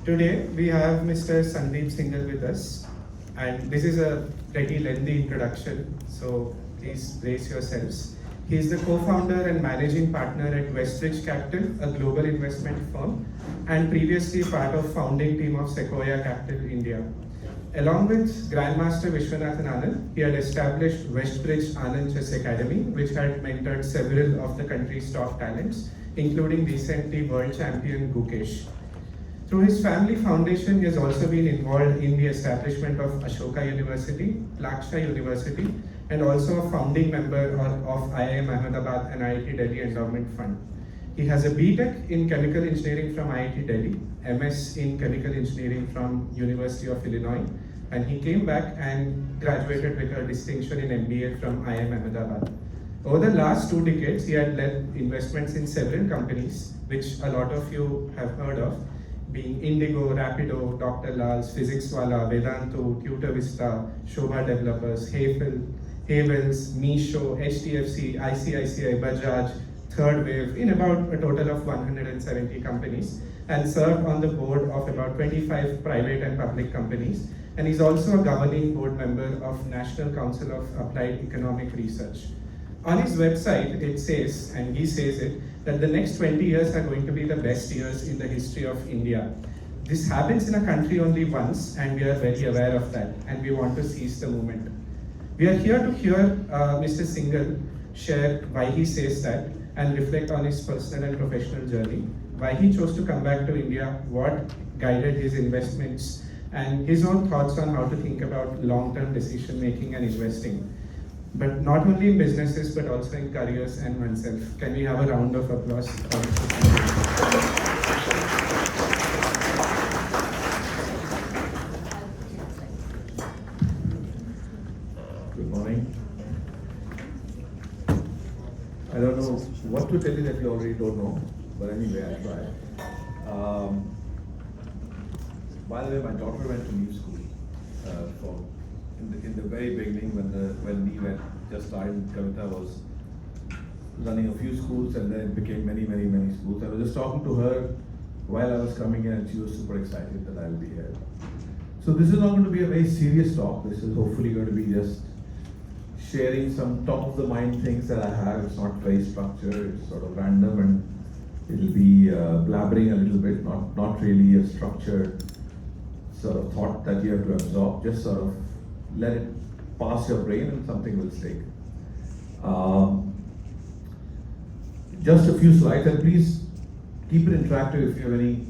Today we have Mr. Sandeep Singhal with us, and this is a pretty lengthy introduction, so please brace yourselves. He is the co-founder and managing partner at WestBridge Capital, a global investment firm, and previously part of founding team of Sequoia Capital India. Along with Grandmaster Vishwanathan Anand, he had established WestBridge Anand Chess Academy, which had mentored several of the country's top talents, including recently world champion Gukesh. Through his family foundation, he has also been involved in the establishment of Ashoka University, Laksha University, and also a founding member of IIM Ahmedabad and IIT Delhi Endowment Fund. He has a BTech in Chemical Engineering from IIT Delhi, MS in Chemical Engineering from University of Illinois, and he came back and graduated with a distinction in MBA from IIM Ahmedabad. Over the last 2 decades, he had led investments in several companies, which a lot of you have heard of, being Indigo, Rapido, Dr. Lal's, PhysicsWala, Vedantu, Tutor Vista, Shobha Developers, Havels, Meesho, HDFC, ICICI, Bajaj, Third Wave, in about a total of 170 companies, and served on the board of about 25 private and public companies. And he's also a governing board member of National Council of Applied Economic Research. On his website, it says, and he says it, that the next 20 years are going to be the best years in the history of India. This happens in a country only once, and we are very aware of that, and we want to seize the moment. We are here to hear Mr. Singhal share why he says that and reflect on his personal and professional journey, why he chose to come back to India, what guided his investments, and his own thoughts on how to think about long-term decision making and investing. But not only in businesses, but also in careers and oneself. Can we have a round of applause? Good morning. I don't know what to tell you that you already don't know, but anyway, I'll try. By the way, my daughter went to Neev school in the very beginning when Neev had just started. Kavita was running a few schools, and then it became many schools. I was just talking to her while I was coming in, and she was super excited that I'll be here. So this is not going to be a very serious talk. This is hopefully going to be just sharing some top of the mind things that I have. It's not very structured, it's sort of random, and it'll be blabbering a little bit, not really a structured sort of thought that you have to absorb. Just sort of let it pass your brain and something will stick. Just a few slides, and please keep it interactive. If you have any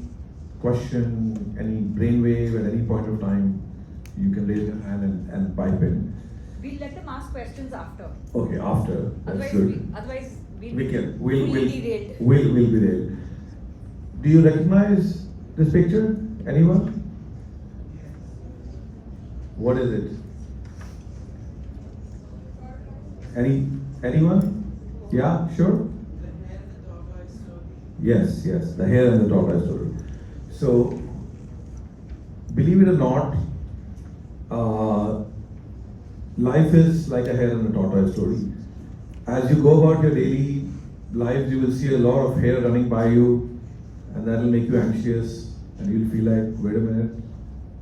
question, any brainwave at any point of time, you can raise your hand and pipe in. We'll let them ask questions after. Okay, after. That's good. Otherwise, We'll be derailed. We'll be there. Do you recognize this picture? Anyone? What is it? Anyone? Yeah, sure? Yes, the hare and the tortoise story. So, believe it or not, life is like a hare and a tortoise story. As you go about your daily lives, you will see a lot of hare running by you, and that will make you anxious, and you'll feel like, wait a minute,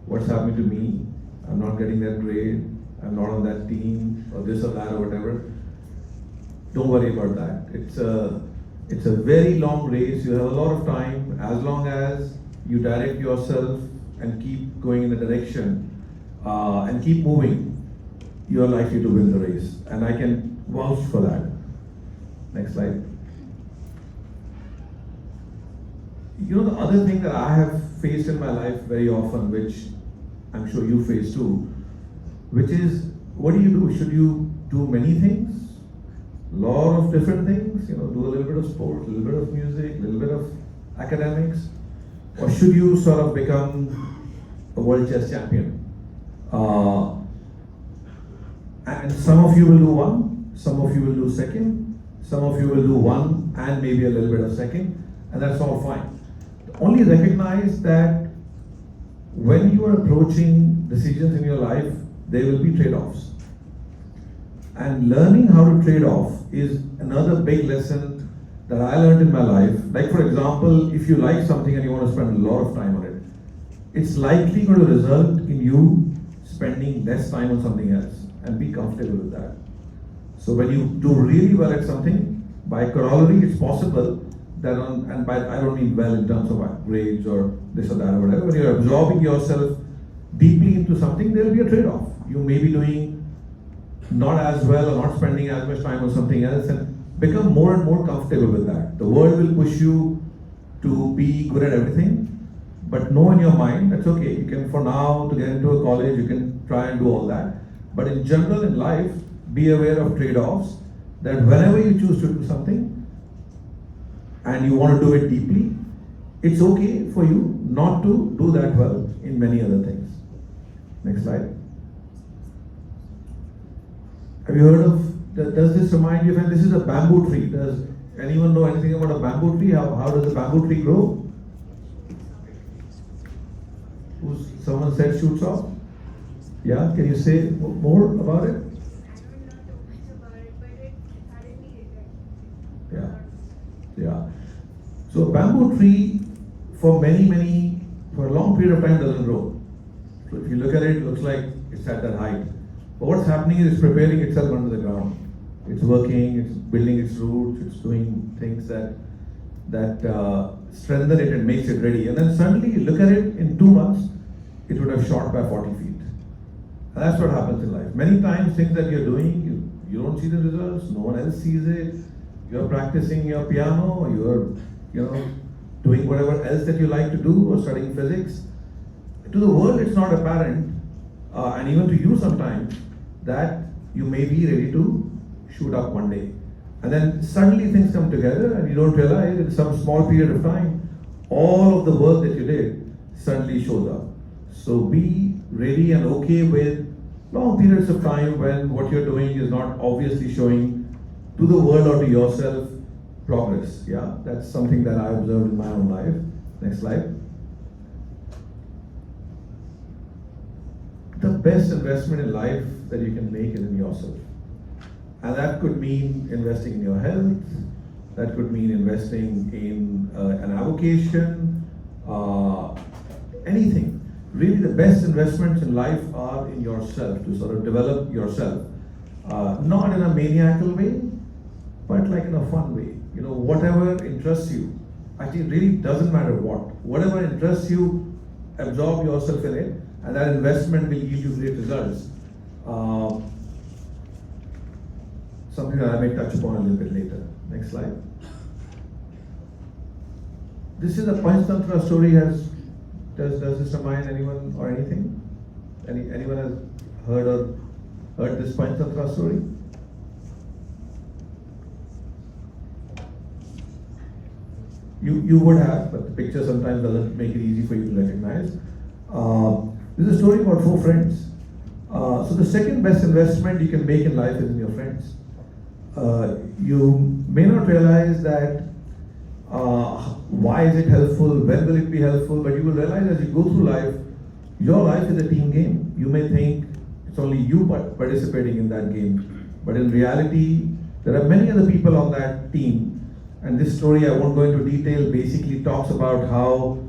what's happening to me? I'm not getting that grade, I'm not on that team, or this or that or whatever. Don't worry about that. It's a very long race. You have a lot of time. As long as you direct yourself and keep going in the direction and keep moving, you are likely to win the race. And I can vouch for that. Next slide. You know, the other thing that I have faced in my life very often, which I'm sure you face too, which is, what do you do? Should you do many things? A lot of different things, do a little bit of sport, a little bit of music, a little bit of academics, or should you sort of become a world chess champion? And some of you will do one, some of you will do second, some of you will do one and maybe a little bit of second, and that's all fine. Only recognize that when you are approaching decisions in your life, there will be trade-offs. And learning how to trade off is another big lesson that I learned in my life. Like, for example, if you like something and you want to spend a lot of time on it, it's likely going to result in you spending less time on something else, and be comfortable with that. So when you do really well at something, by corollary, it's possible that I don't mean well in terms of grades or this or that or whatever, when you're absorbing yourself deeply into something, there'll be a trade-off. You may be doing not as well or not spending as much time on something else, and become more and more comfortable with that. The world will push you to be good at everything, but know in your mind that's okay. You can, for now, to get into a college, you can try and do all that. But in general, in life, be aware of trade-offs, that whenever you choose to do something and you want to do it deeply, it's okay for you not to do that well in many other things. Next slide. Have you heard of, does this remind you, and this is a bamboo tree. Does anyone know anything about a bamboo tree? How does a bamboo tree grow? Someone said shoots off? Yeah, can you say more about it? Yeah. So a bamboo tree for a long period of time doesn't grow. So if you look at it, it looks like it's at that height. But what's happening is it's preparing itself under the ground. It's working, it's building its roots, it's doing things that strengthen it and makes it ready. And then suddenly you look at it, in 2 months, it would have shot by 40 feet. And that's what happens in life. Many times things that you're doing, you don't see the results, no one else sees it. You're practicing your piano, or you're doing whatever else that you like to do, or studying physics. To the world, it's not apparent, and even to you sometimes, that you may be ready to shoot up one day. And then suddenly things come together, and you don't realize in some small period of time, all of the work that you did suddenly shows up. So be ready and okay with long periods of time when what you're doing is not obviously showing to the world or to yourself progress. Yeah, that's something that I observed in my own life. Next slide. The best investment in life that you can make is in yourself. And that could mean investing in your health, that could mean investing in an avocation, anything. Really, the best investments in life are in yourself, to sort of develop yourself. Not in a maniacal way, but like in a fun way. Whatever interests you, actually it really doesn't matter what. Whatever interests you, absorb yourself in it, and that investment will give you great results. Something that I may touch upon a little bit later. Next slide. This is a Panchtantra story. Does this remind anyone or anything? Anyone has heard this Panchtantra story? You would have, but the picture sometimes doesn't make it easy for you to recognize. This is a story about 4 friends. So the second best investment you can make in life is in your friends. You may not realize that why is it helpful, when will it be helpful, but you will realize as you go through life, your life is a team game. You may think it's only you participating in that game, but in reality, there are many other people on that team. And this story, I won't go into detail, basically talks about how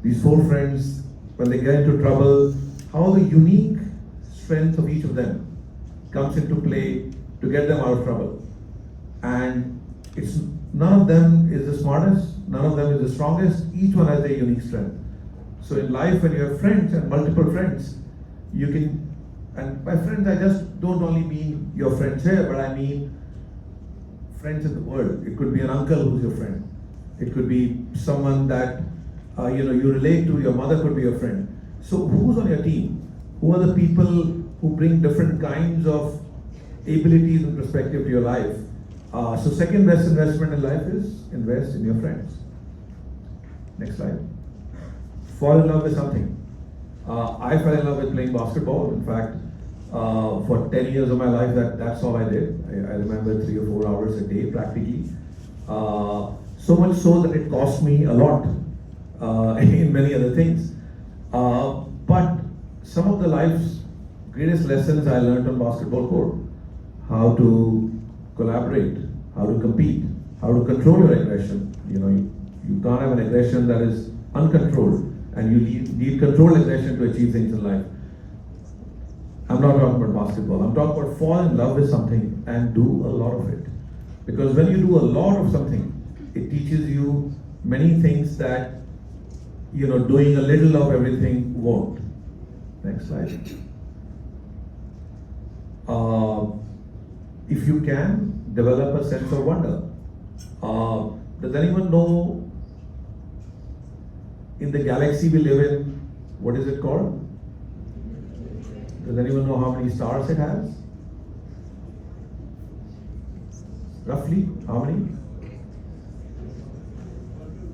these 4 friends, when they get into trouble, how the unique strength of each of them comes into play to get them out of trouble. And it's none of them is the smartest, none of them is the strongest, each one has their unique strength. So in life, when you have friends and multiple friends, you can, and by friends I just don't only mean your friends here, but I mean friends in the world. It could be an uncle who's your friend. It could be someone that you relate to. Your mother could be your friend. So who's on your team? Who are the people who bring different kinds of abilities and perspective to your life? So second best investment in life is invest in your friends. Next slide. Fall in love with something. I fell in love with playing basketball. In fact, for 10 years of my life, that's all I did. I remember 3 or 4 hours a day practically. So much so that it cost me a lot in many other things. But some of the life's greatest lessons I learned on basketball court. How to collaborate, how to compete, how to control your aggression. You can't have an aggression that is uncontrolled. and you need controlled aggression to achieve things in life. I'm not talking about basketball. I'm talking about fall in love with something and do a lot of it. Because when you do a lot of something, it teaches you many things that, doing a little of everything won't. Next slide. If you can, develop a sense of wonder. Does anyone know in the galaxy we live in, what is it called? Does anyone know how many stars it has? Roughly, how many?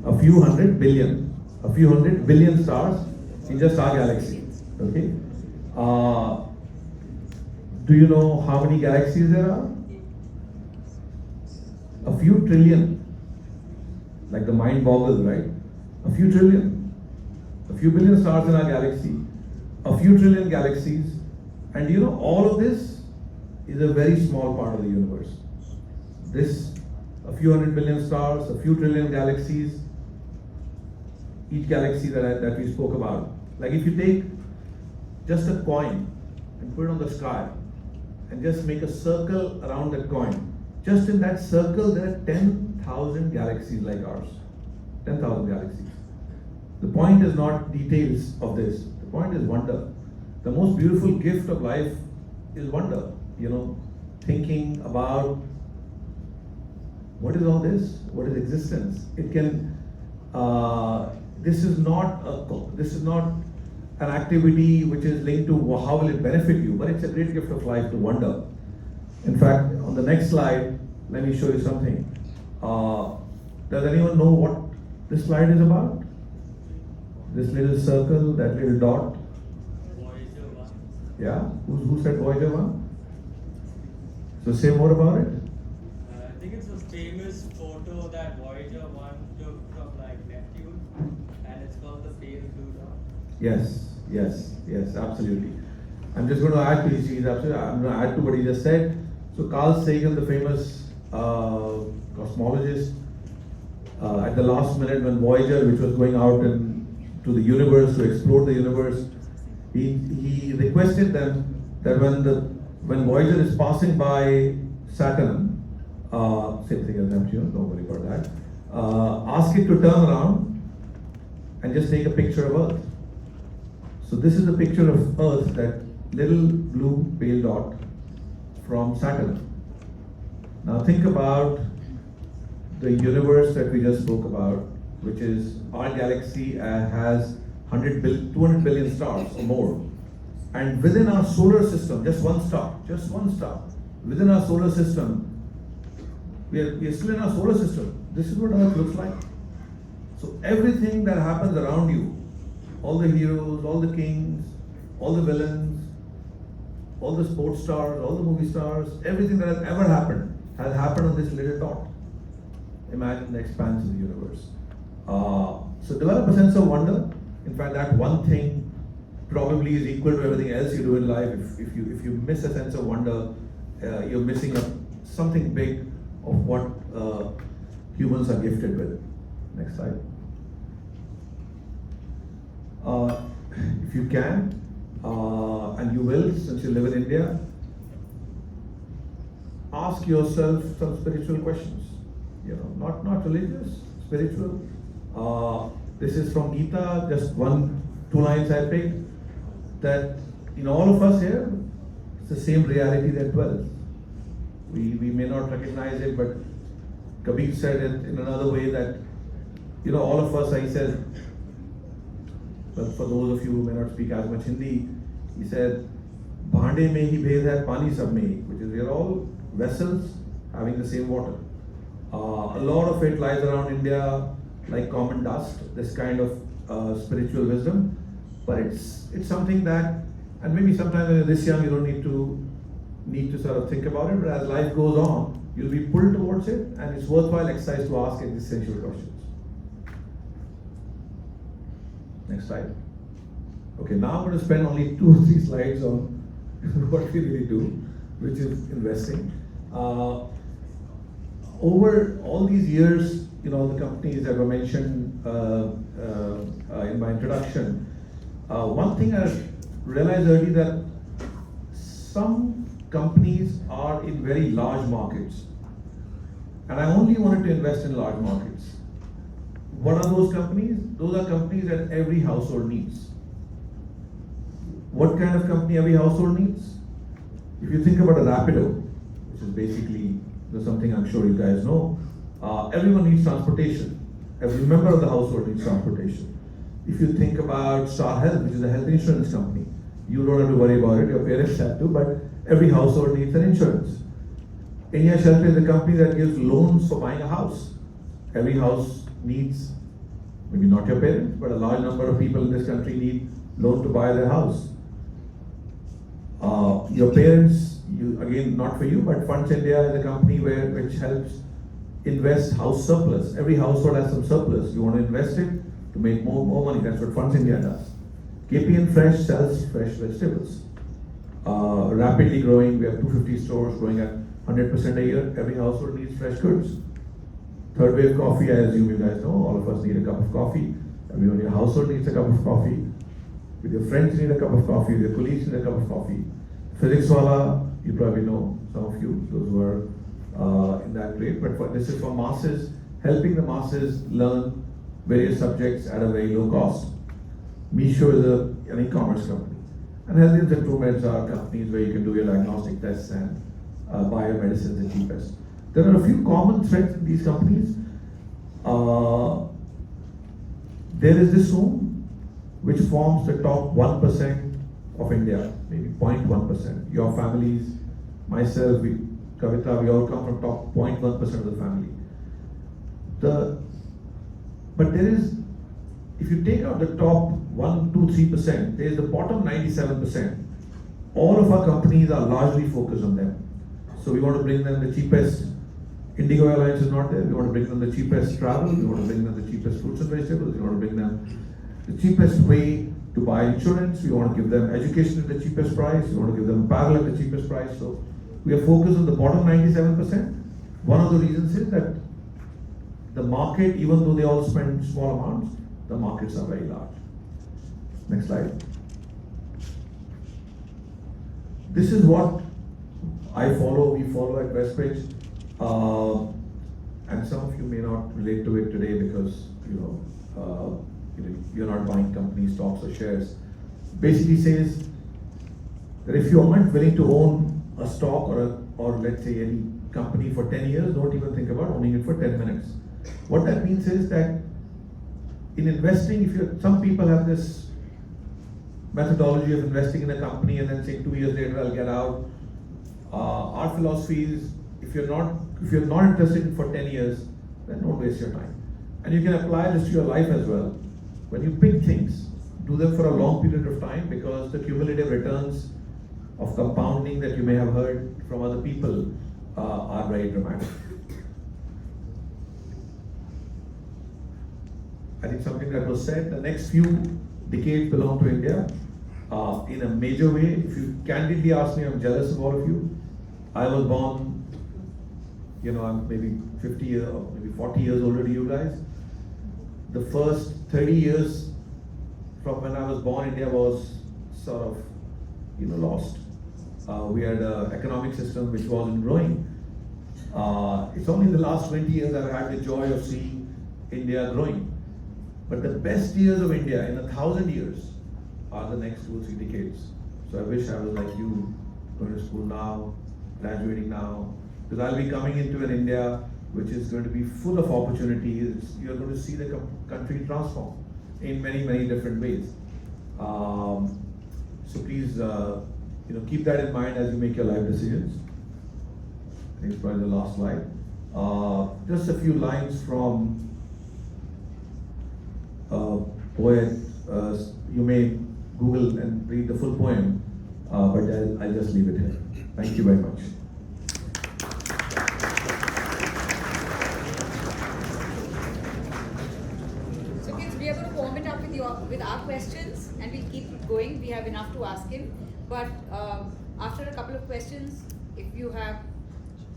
A few hundred billion. A few hundred billion stars in just our galaxy. Okay? Do you know how many galaxies there are? A few trillion. Like the mind boggles, right? A few trillion. A few billion stars in our galaxy. A few trillion galaxies. And all of this is a very small part of the universe. This, a few hundred billion stars, a few trillion galaxies, each galaxy that we spoke about. Like if you take just a coin and put it on the sky and just make a circle around that coin, just in that circle there are 10,000 galaxies like ours. 10,000 galaxies. The point is not details of this. The point is wonder. The most beautiful gift of life is wonder. Thinking about what is all this? What is existence? It can. This is not an activity which is linked to how will it benefit you, but it's a great gift of life to wonder. In fact, on the next slide, let me show you something. Does anyone know what this slide is about? This little circle, that little dot. Voyager 1. Yeah? Who said Voyager 1? So say more about it. I think it's a famous photo that Voyager 1 took from Neptune, and it's called the pale blue dot. Yes, absolutely. I'm just going to add to I'm going to add to what he just said. So Carl Sagan, the famous cosmologist, at the last minute when Voyager, which was going out to the universe to explore the universe, he requested them that when Voyager is passing by Saturn, same thing as Neptune, don't worry about that, ask it to turn around and just take a picture of Earth. So this is a picture of Earth, that little blue pale dot from Saturn. Now think about the universe that we just spoke about, which is our galaxy has 200 billion stars or more. And within our solar system, just one star, within our solar system, we are still in our solar system. This is what Earth looks like. So everything that happens around you, all the heroes, all the kings, all the villains, all the sports stars, all the movie stars, everything that has ever happened has happened on this little dot. Imagine the expanse of the universe. So develop a sense of wonder. In fact, that one thing probably is equal to everything else you do in life. If you miss a sense of wonder, you're missing something big of what humans are gifted with. Next slide. If you can, and you will, since you live in India, ask yourself some spiritual questions. Not religious, spiritual. This is from Gita, just two lines I picked, that in all of us here, it's the same reality that dwells. We may not recognize it, but Kabir said it in another way that, all of us, he said, but for those of you who may not speak as much Hindi, he said, Bhande mein hi bhed hai, pani sab mein hi, which is we are all vessels having the same water. A lot of it lies around India like common dust, this kind of spiritual wisdom, but it's something that, and maybe sometimes when you're this young you don't need to sort of think about it, but as life goes on, you'll be pulled towards it, and it's worthwhile exercise to ask existential questions. Next slide. Okay, now I'm going to spend only 2 or 3 slides on what we really do, which is investing. Over all these years, the companies that were mentioned in my introduction, one thing I realized early that some companies are in very large markets, and I only wanted to invest in large markets. What are those companies? Those are companies that every household needs. What kind of company every household needs? If you think about a Rapido, which is basically something I'm sure you guys know, everyone needs transportation. Every member of the household needs transportation. If you think about Star Health, which is a health insurance company, you don't have to worry about it, your parents have to, but every household needs an insurance. India Shelter is a company that gives loans for buying a house. Every house needs, maybe not your parents, but a large number of people in this country need loan to buy their house. Your parents, again, not for you, but Funds India is a company which helps invest house surplus. Every household has some surplus. You want to invest it to make more money. That's what Funds India does. KPN Fresh sells fresh vegetables. Rapidly growing. We have 250 stores growing at 100% a year. Every household needs fresh goods. Third Wave Coffee, I assume you guys know, all of us need a cup of coffee. Everyone in your household needs a cup of coffee. With your friends need a cup of coffee. With your colleagues need a cup of coffee. Physics Wala, you probably know, some of you, those who are in that grade. But this is for masses, helping the masses learn various subjects at a very low cost. Meesho is an e-commerce company. And Health and Improvements are companies where you can do your diagnostic tests and buy your medicines the cheapest. There are a few common threads in these companies. There is this room which forms the top 1% of India, maybe 0.1%. Your families, myself, Kavita, we all come from top 0.1% of the family. But there is, if you take out the top 1, 2, 3%, there is the bottom 97%. All of our companies are largely focused on them. So we want to bring them the cheapest. Indigo Airlines is not there. We want to bring them the cheapest travel. We want to bring them the cheapest fruits and vegetables. We want to bring them the cheapest way to buy insurance. We want to give them education at the cheapest price. We want to give them apparel at the cheapest price. So we are focused on the bottom 97%. One of the reasons is that the market, even though they all spend small amounts, the markets are very large. Next slide. This is what we follow at WestBridge. And some of you may not relate to it today because you're not buying company stocks or shares. Basically says that if you aren't willing to own a stock or let's say any company for 10 years, don't even think about owning it for 10 minutes. What that means is that in investing, some people have this methodology of investing in a company and then saying 2 years later I'll get out. Our philosophy is if you're not interested in for 10 years, then don't waste your time. And you can apply this to your life as well. When you pick things, do them for a long period of time because the cumulative returns of compounding that you may have heard from other people are very dramatic. I think something that was said, the next few decades belong to India in a major way. If you candidly ask me, I'm jealous of all of you. I was born, I'm maybe 50 years or maybe 40 years older than you guys. The first 30 years from when I was born, India was sort of, lost. We had an economic system which wasn't growing. It's only in the last 20 years I've had the joy of seeing India growing. But the best years of India in 1,000 years are the next 2 or 3 decades. So I wish I was like you, going to school now, graduating now, because I'll be coming into an India which is going to be full of opportunities. You're going to see the country transform in many, many different ways. So please, keep that in mind as you make your life decisions. I think it's probably the last slide. Just a few lines from poet. You may Google and read the full poem, but I'll just leave it here. Thank you very much. So kids, we are going to warm it up with our questions and we'll keep it going. We have enough to ask him. But after a couple of questions, if you have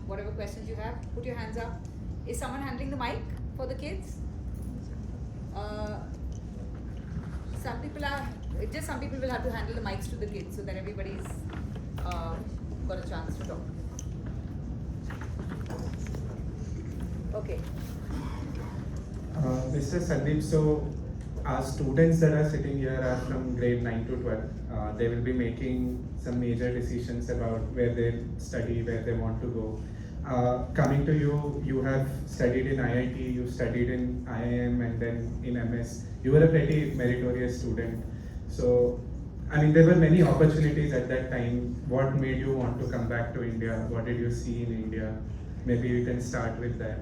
whatever questions you have, put your hands up. Is someone handling the mic for the kids? Uh, some people will have to handle the mics to the kids so that everybody's got a chance to talk. Okay. Mr. Sandeep, so our students that are sitting here are from grade 9 to 12. They will be making some major decisions about where they study, where they want to go. Coming to you, you have studied in IIT, you studied in IIM and then in MS. You were a pretty meritorious student. So, I mean, there were many opportunities at that time. What made you want to come back to India? What did you see in India? Maybe you can start with that.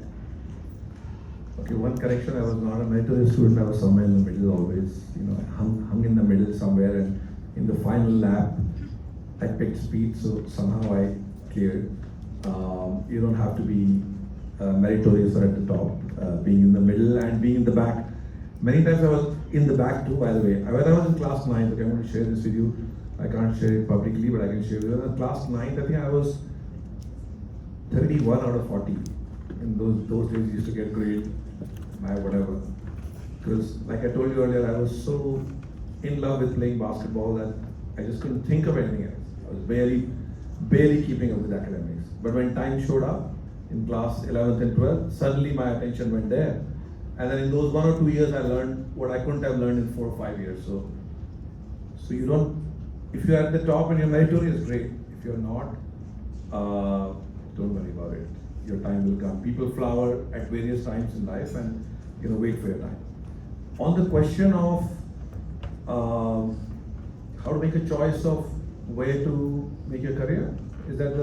Okay, one correction, I was not a meritorious student, I was somewhere in the middle always, hung in the middle somewhere, and in the final lap, I picked speed, so somehow I cleared. You don't have to be meritorious or at the top, being in the middle and being in the back. Many times I was in the back too, by the way. When I was in class 9, okay, I'm going to share this with you. I can't share it publicly, but I can share it with you. In class 9, I think I was 31 out of 40. In those days, you used to get grade by whatever. Because, like I told you earlier, I was so in love with playing basketball that I just couldn't think of anything else. I was barely keeping up with academics. But when time showed up in class 11th and 12th, suddenly my attention went there. And then in those 1 or 2 years, I learned what I couldn't have learned in 4 or 5 years. So you don't, if you're at the top and you're meritorious, great. If you're not, don't worry about it. Your time will come. People flower at various times in life, and wait for your time. On the question of how to make a choice of where to make your career, is that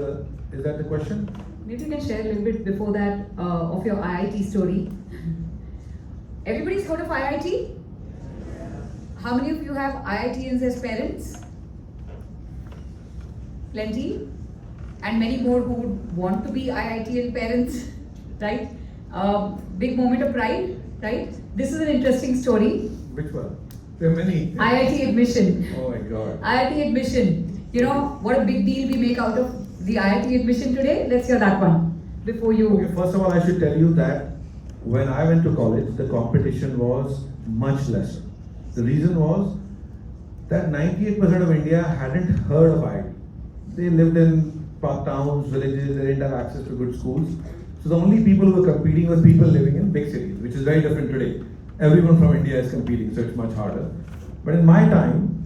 the question? Maybe you can share a little bit before that of your IIT story. Everybody's heard of IIT? How many of you have IITians as parents? Plenty. And many more who would want to be IITian parents, right? Big moment of pride, right? This is an interesting story. Which one? There are many. IIT admission. Oh my God. IIT admission. You know what a big deal we make out of the IIT admission today? Let's hear that one before you. Okay, first of all, I should tell you that when I went to college, the competition was much lesser. The reason was that 98% of India hadn't heard of IIT. They lived in park towns, villages, they didn't have access to good schools. So the only people who were competing were people living in big cities, which is very different today. Everyone from India is competing, so it's much harder. But in my time,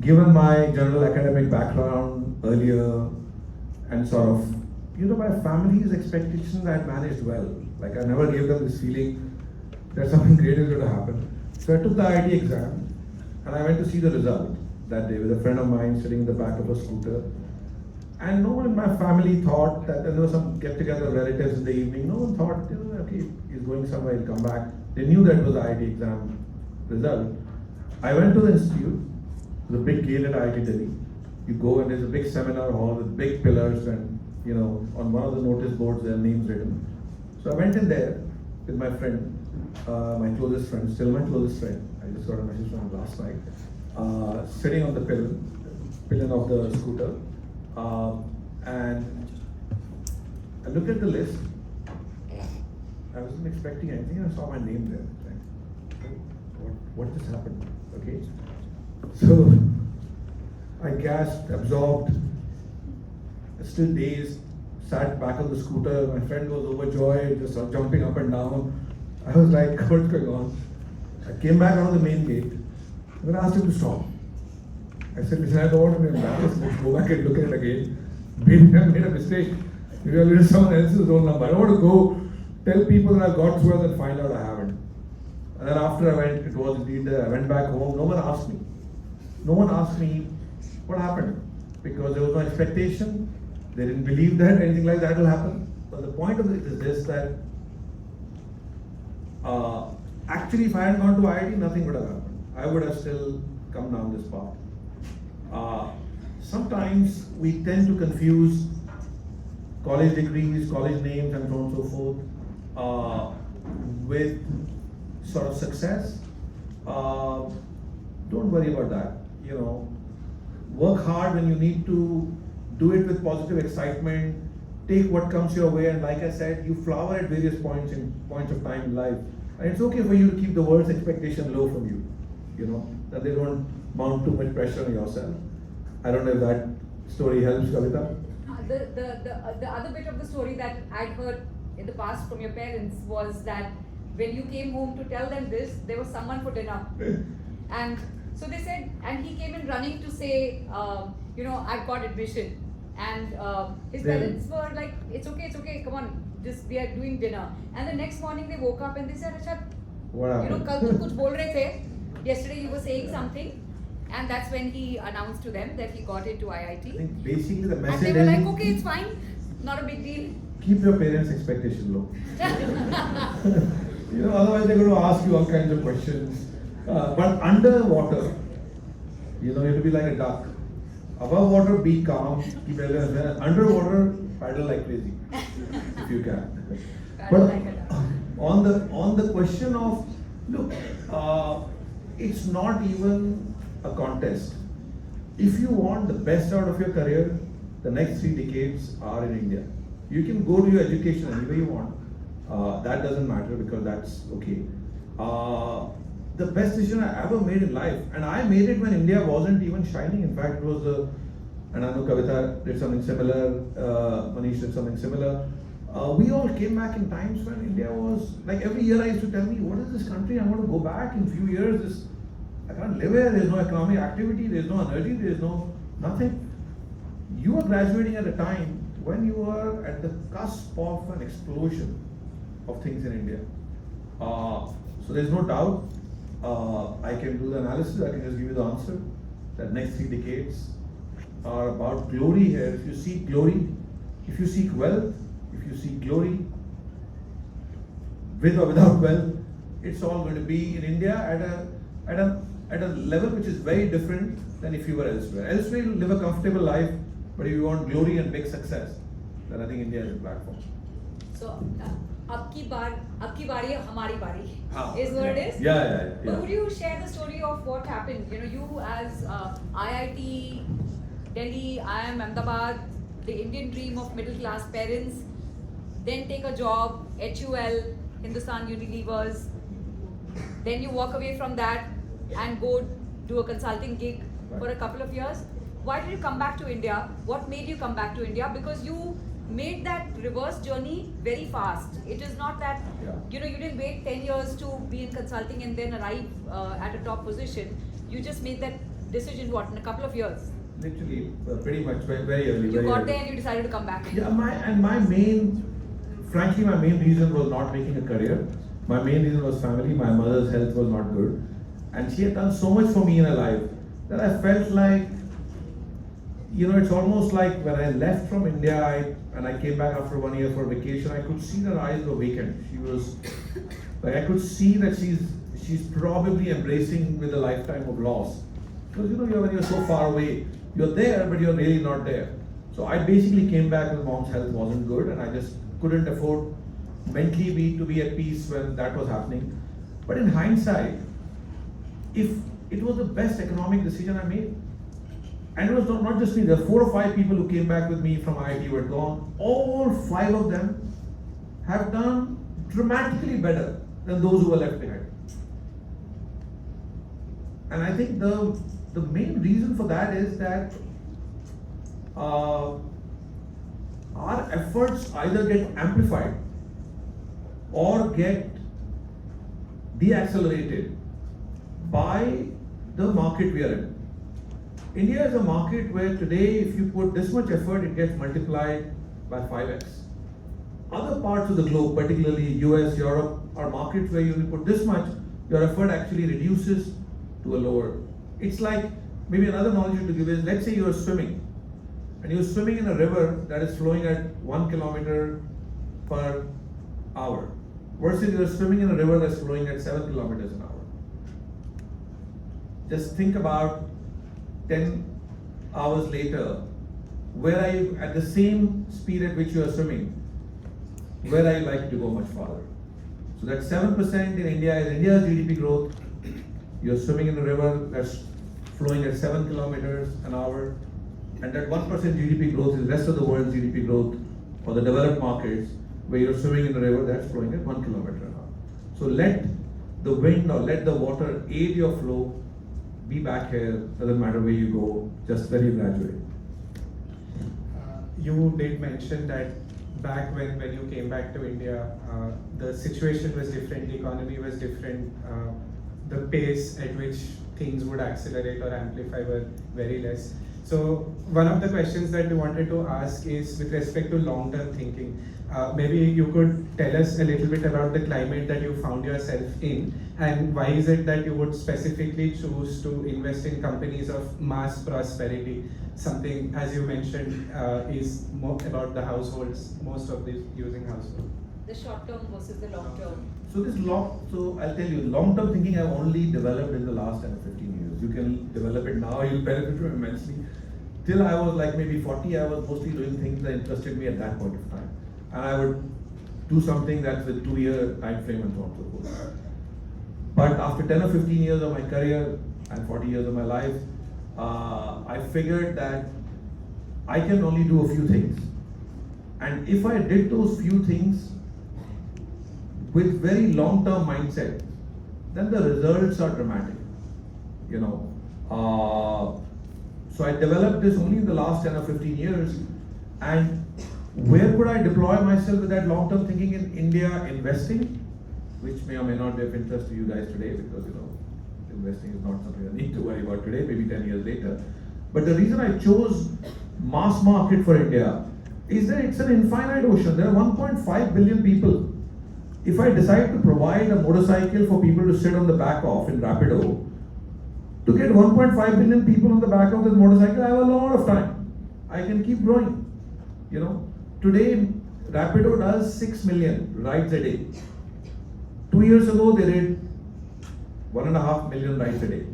given my general academic background earlier, and sort of, my family's expectations, I had managed well. Like, I never gave them this feeling that something great is going to happen. So I took the IIT exam, and I went to see the result that day with a friend of mine sitting in the back of a scooter. And no one in my family thought that there was some get-together of relatives in the evening. No one thought, okay, he's going somewhere, he'll come back. They knew that was the IIT exam result. I went to the institute, the big gate at IIT Delhi. You go and there's a big seminar hall with big pillars, and on one of the notice boards there are names written. So I went in there with my friend, my closest friend, still my closest friend. I just got a message from him last night. Sitting on the pillion of the scooter. And I looked at the list. I wasn't expecting anything. I saw my name there. Like, what just happened? Okay. So I gasped, absorbed, still dazed, sat back on the scooter. My friend was overjoyed, just jumping up and down. I was like, what's going on? I came back out of the main gate. I'm going to ask him to stop. I said, listen, I don't want to be embarrassed. Let's go back and look at it again. Maybe I made a mistake. Maybe I written someone else's roll number. I don't want to go tell people that I've got through and then find out I haven't. And then after I went, it was indeed there. I went back home. No one asked me. No one asked me what happened. Because there was no expectation. They didn't believe that anything like that will happen. But the point of it is this, that actually if I hadn't gone to IIT, nothing would have happened. I would have still come down this path. Sometimes we tend to confuse college degrees, college names, and so on and so forth with sort of success. Don't worry about that. Work hard when you need to. Do it with positive excitement. Take what comes your way, and like I said, you flower at various points of time in life. And it's okay for you to keep the world's expectation low from you, that they don't mount too much pressure on yourself. I don't know if that story helps, Kavita. The other bit of the story that I'd heard in the past from your parents was that when you came home to tell them this, there was someone for dinner. And so they said, and he came in running to say, I've got admission. And his parents were like, it's okay, come on, we are doing dinner. And the next morning they woke up and they said, Acha, What happened? kal tum kuch bol rahe the. Yesterday you were saying something. And that's when he announced to them that he got into I IIT. think basically the And message they were is like, okay, it's fine, not a big deal. keep your parents' expectation low. Otherwise they're going to ask you all kinds of questions. But underwater, you have to be like a duck. Above water, be calm, keep everything. Underwater, paddle like crazy, if you can. Paddle But like a duck. on the question of, look, it's not even a contest. If you want the best out of your career, the next 3 decades are in India. You can go to your education anywhere you want. That doesn't matter because that's okay. The best decision I ever made in life, and I made it when India wasn't even shining. In fact, it was and I know Kavita did something similar, Manish did something similar. We all came back in times when India was, like every year I used to tell me, what is this country? I want to go back in a few years. I can't live here, there's no economic activity, there's no energy, there's no nothing. You are graduating at a time when you are at the cusp of an explosion of things in India. So there's no doubt, I can do the analysis, I can just give you the answer, that next 3 decades are about glory here. If you seek glory, if you seek wealth, if you seek glory, with or without wealth, it's all going to be in India at a level which is very different than if you were elsewhere. Elsewhere you live a comfortable life, but if you want glory and big success, then I think India is a platform. So, ab ki baari, hamari baari Ah, is what it is. Yeah. But would you share the story of what happened? You as IIT, Delhi, IIM Ahmedabad, the Indian dream of middle class parents, then take a job, HUL, Hindustan Unilevers, then you walk away from that and go do a consulting gig for a couple of years. Why did you come back to India? What made you come back to India? Because you made that reverse journey very fast. It is not that, you didn't wait 10 years to be in consulting and then arrive at a top position. You just made that decision, in a couple of years? Literally, pretty much, very early. You very got early. there and you decided to come back. Yeah, my main reason was not making a career. My main reason was family. My mother's health was not good. And she had done so much for me in her life that I felt like, it's almost like when I left from India and I came back after 1 year for vacation, I could see her eyes were vacant. She was, like, I could see that she's probably embracing with a lifetime of loss. Because when you're so far away, you're there, but you're really not there. So I basically came back when mom's health wasn't good, and I just couldn't afford mentally to be at peace when that was happening. But in hindsight, if it was the best economic decision I made, and it was not just me, there were 4 or 5 people who came back with me from IIT who had gone. All 5 of them have done dramatically better than those who were left behind. And I think the main reason for that is that our efforts either get amplified or get deaccelerated by the market we are in. India is a market where today, if you put this much effort, it gets multiplied by 5x. Other parts of the globe, particularly US, Europe, are markets where you put this much, your effort actually reduces to a lower. It's like, maybe another analogy to give is, let's say you are swimming, and you're swimming in a river that is flowing at 1 kilometer per hour, versus you're swimming in a river that's flowing at 7 kilometers an hour. Just think about 10 hours later, where are you at the same speed at which you are swimming? Where are you likely to go much farther? So that 7% in India is India's GDP growth. You're swimming in a river that's flowing at 7 kilometers an hour, and that 1% GDP growth is the rest of the world's GDP growth for the developed markets, where you're swimming in a river that's flowing at 1 kilometer an hour. So let the wind or let the water aid your flow. Be back here, doesn't matter where you go, just where you graduate. You did mention that back when you came back to India, the situation was different, the economy was different, the pace at which things would accelerate or amplify were very less. So one of the questions that we wanted to ask is with respect to long-term thinking. Maybe you could tell us a little bit about the climate that you found yourself in, and why is it that you would specifically choose to invest in companies of mass prosperity? Something, as you mentioned, is more about the households, most of these using households. The short term versus the long term. So I'll tell you, long-term thinking I've only developed in the last 10 or 15 years. You can develop it now, you'll benefit from it immensely. Till I was like maybe 40, I was mostly doing things that interested me at that point of time. And I would do something that's with 2-year time frame and so on and so forth. But after 10 or 15 years of my career and 40 years of my life, I figured that I can only do a few things. And if I did those few things with very long-term mindset, then the results are dramatic. You know, so I developed this only in the last 10 or 15 years. And where could I deploy myself with that long-term thinking in India? Investing, which may or may not be of interest to you guys today, because investing is not something I need to worry about today, maybe 10 years later. But the reason I chose mass market for India is that it's an infinite ocean. There are 1.5 billion people. If I decide to provide a motorcycle for people to sit on the back of in Rapido, to get 1.5 billion people on the back of this motorcycle, I have a lot of time. I can keep growing. Today Rapido does 6 million rides a day. 2 years ago they did 1.5 million rides a day.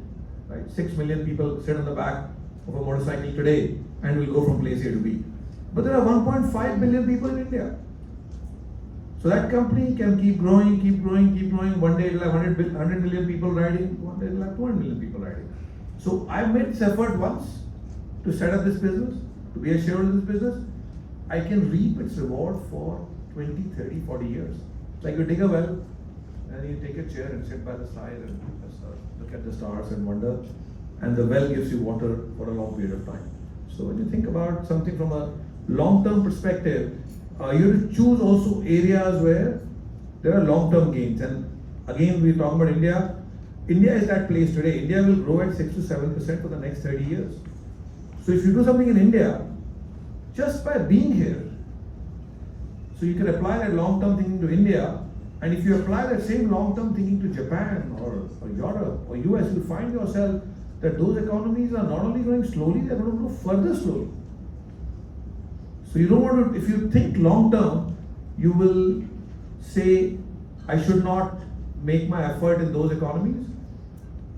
Right? 6 million people sit on the back of a motorcycle today and will go from place A to B. But there are 1.5 billion people in India. So that company can keep growing, keep growing, keep growing. One day it'll have 100 million people riding, one day it'll have 200 million people riding. So I made this effort once to set up this business, to be a shareholder in this business. I can reap its reward for 20, 30, 40 years. It's like you dig a well, and you take a chair and sit by the side and look at the stars and wonder, and the well gives you water for a long period of time. So when you think about something from a long-term perspective, you have to choose also areas where there are long-term gains. And again, we're talking about India. India is that place today. India will grow at 6 to 7% for the next 30 years. So if you do something in India, just by being here, so you can apply that long-term thinking to India, and if you apply that same long-term thinking to Japan or Europe or US, you'll find yourself that those economies are not only growing slowly, they're going to grow further slowly. So you don't want to, if you think long-term, you will say, I should not make my effort in those economies,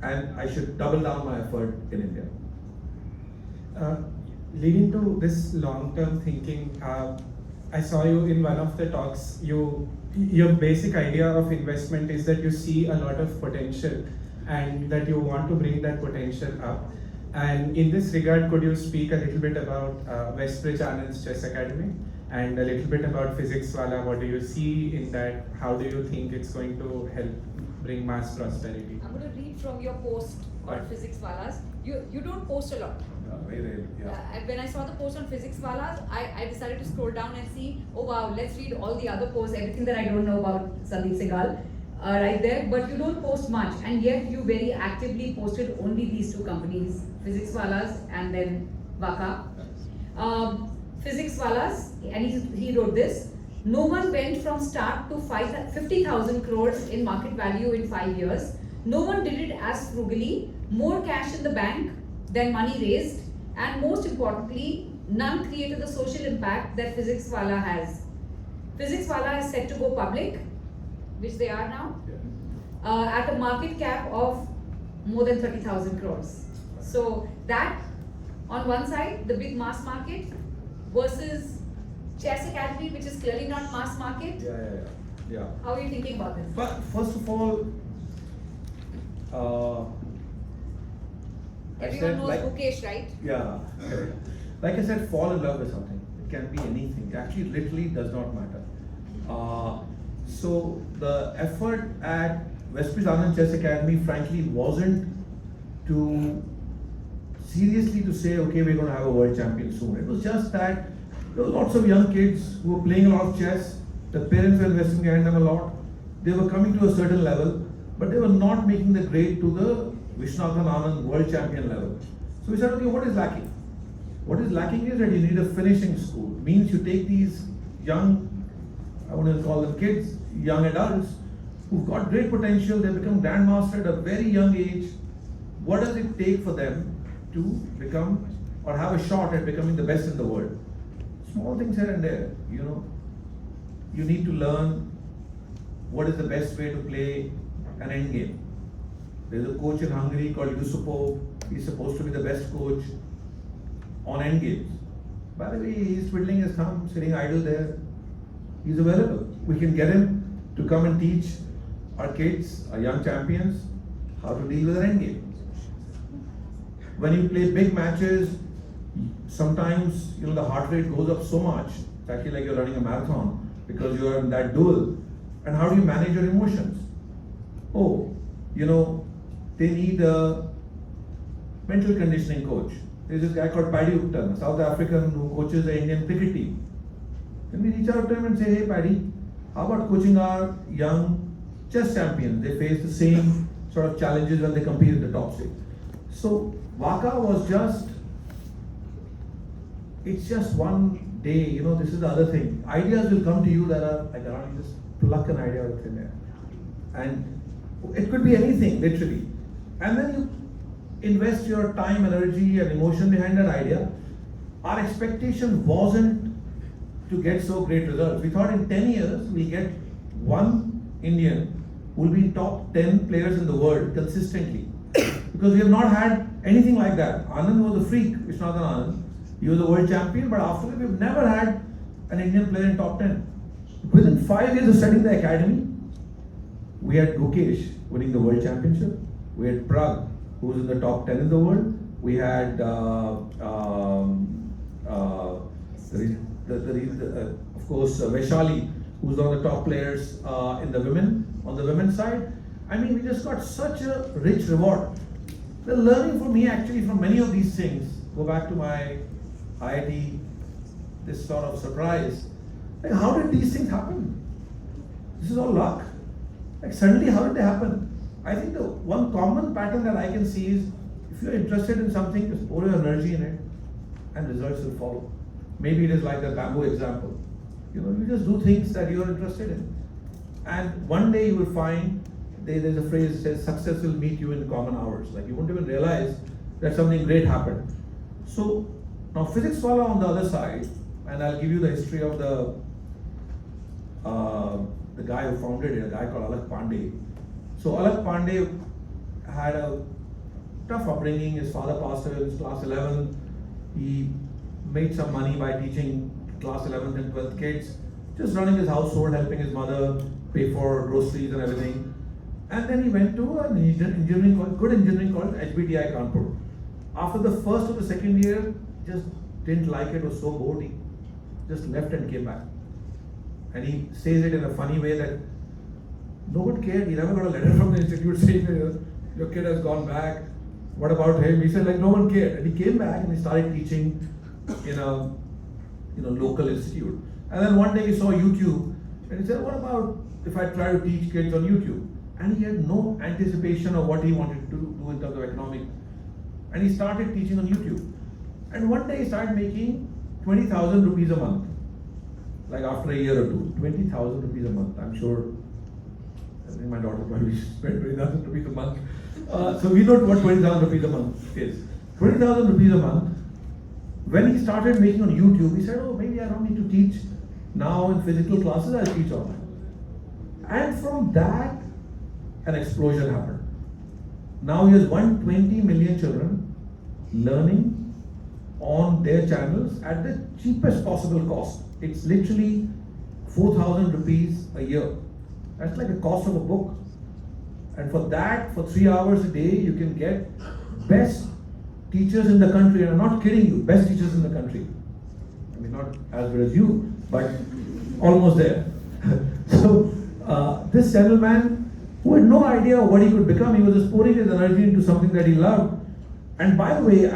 and I should double down my effort in India. Leading to this long-term thinking, I saw you in one of the talks. Your basic idea of investment is that you see a lot of potential and that you want to bring that potential up. And in this regard, could you speak a little bit about WestBridge Anand's Chess Academy and a little bit about Physics Wala? What do you see in that? How do you think it's going to help bring mass prosperity? I'm going to read from your post on Physics Walas. You don't post a lot. Very rarely, yeah. And when I saw the post on Physics Walas, I decided to scroll down and see, oh wow, let's read all the other posts, everything that I don't know about Sandeep Singhal right there. But you don't post much, and yet you very actively posted only these two companies, Physics Walas and then Waka. Physics Walas, and he wrote this: no one went from start to 50,000 crores in market value in 5 years. No one did it as frugally, more cash in the bank than money raised, and most importantly, none created the social impact that Physics Wala has. Physics Wala is set to go public, which they are now, at a market cap of more than 30,000 crores. So that, on one side, the big mass market versus Chess Academy, which is clearly not mass market. Yeah. How are you thinking about this? But first of all, Everyone knows Mukesh, right? Yeah. Like I said, fall in love with something. It can be anything. Actually, literally does not matter. So the effort at WestBridge Anand Chess Academy, frankly, wasn't to seriously to say, okay, we're going to have a world champion soon. It was just that there were lots of young kids who were playing a lot of chess. The parents were investing behind them a lot. They were coming to a certain level, but they were not making the grade to the Viswanathan Anand world champion level. So we said, okay, what is lacking? What is lacking is that you need a finishing school. Means you take these young, I want to call them kids, young adults, who've got great potential, they become grandmaster at a very young age. What does it take for them to become or have a shot at becoming the best in the world? Small things here and there, you know. You need to learn what is the best way to play an end game. There's a coach in Hungary called Yusupov. He's supposed to be the best coach on end games. By the way, he's twiddling his thumb, sitting idle there. He's available. We can get him to come and teach our kids, our young champions, how to deal with an end game. When you play big matches, sometimes the heart rate goes up so much. It's actually like you're running a marathon because you're in that duel. And how do you manage your emotions? Oh, they need a mental conditioning coach. There's this guy called Paddy Upton, a South African who coaches the Indian cricket team. Then we reach out to him and say, hey Paddy, how about coaching our young chess champions? They face the same sort of challenges when they compete at the top stage. So Waka was it's just one day, this is the other thing. Ideas will come to you that are like around, you just pluck an idea out of thin air. And it could be anything, literally. And then you invest your time, energy, and emotion behind that idea. Our expectation wasn't to get so great results. We thought in 10 years, we'll get one Indian who will be top 10 players in the world consistently. Because we have not had anything like that. Anand was a freak, Viswanathan Anand. He was a world champion, but after that, we've never had an Indian player in top 10. Within 5 years of setting the academy, we had Gukesh winning the world championship. We had Prag, who was in the top 10 in the world. We had, of course, Vaishali, who's one of the top players in the on the women's side. I mean, we just got such a rich reward. The learning for me actually from many of these things, go back to my IIT, this sort of surprise. Like, how did these things happen? This is all luck. Like, suddenly, how did they happen? I think the one common pattern that I can see is, if you're interested in something, just pour your energy in it, and results will follow. Maybe it is like the bamboo example. You just do things that you're interested in. And one day you will find, there's a phrase that says, success will meet you in common hours. Like, you won't even realize that something great happened. So, now Physics Wala on the other side, and I'll give you the history of the guy who founded it, a guy called Alak Pandey. So Alak Pandey had a tough upbringing. His father passed away in class 11. He made some money by teaching class 11th and 12th kids, just running his household, helping his mother pay for groceries and everything. And then he went to an good engineering college, HBTI Kanpur. After the first or the second year, just didn't like it, was so bored, he just left and came back. And he says it in a funny way that no one cared. He never got a letter from the institute saying your kid has gone back. What about him? He said like no one cared. And he came back and he started teaching in a local institute. And then one day he saw YouTube and he said, what about if I try to teach kids on YouTube? And he had no anticipation of what he wanted to do in terms of economic. And he started teaching on YouTube. And one day he started making 20,000 rupees a month. Like after a year or two, 20,000 rupees a month. I'm sure, I think my daughter probably spent 20,000 rupees a month. So we know what 20,000 rupees a month is. 20,000 rupees a month. When he started making on YouTube, he said, oh, maybe I don't need to teach now in physical classes, I'll teach online. And from that, an explosion happened. Now he has 120 million children learning on their channels at the cheapest possible cost. It's literally 4,000 rupees a year. That's like the cost of a book. And for that, for 3 hours a day, you can get best teachers in the country. And I'm not kidding you, best teachers in the country. I mean, not as good as you, but almost there. So This gentleman who had no idea what he could become, he was just pouring his energy into something that he loved. And by the way,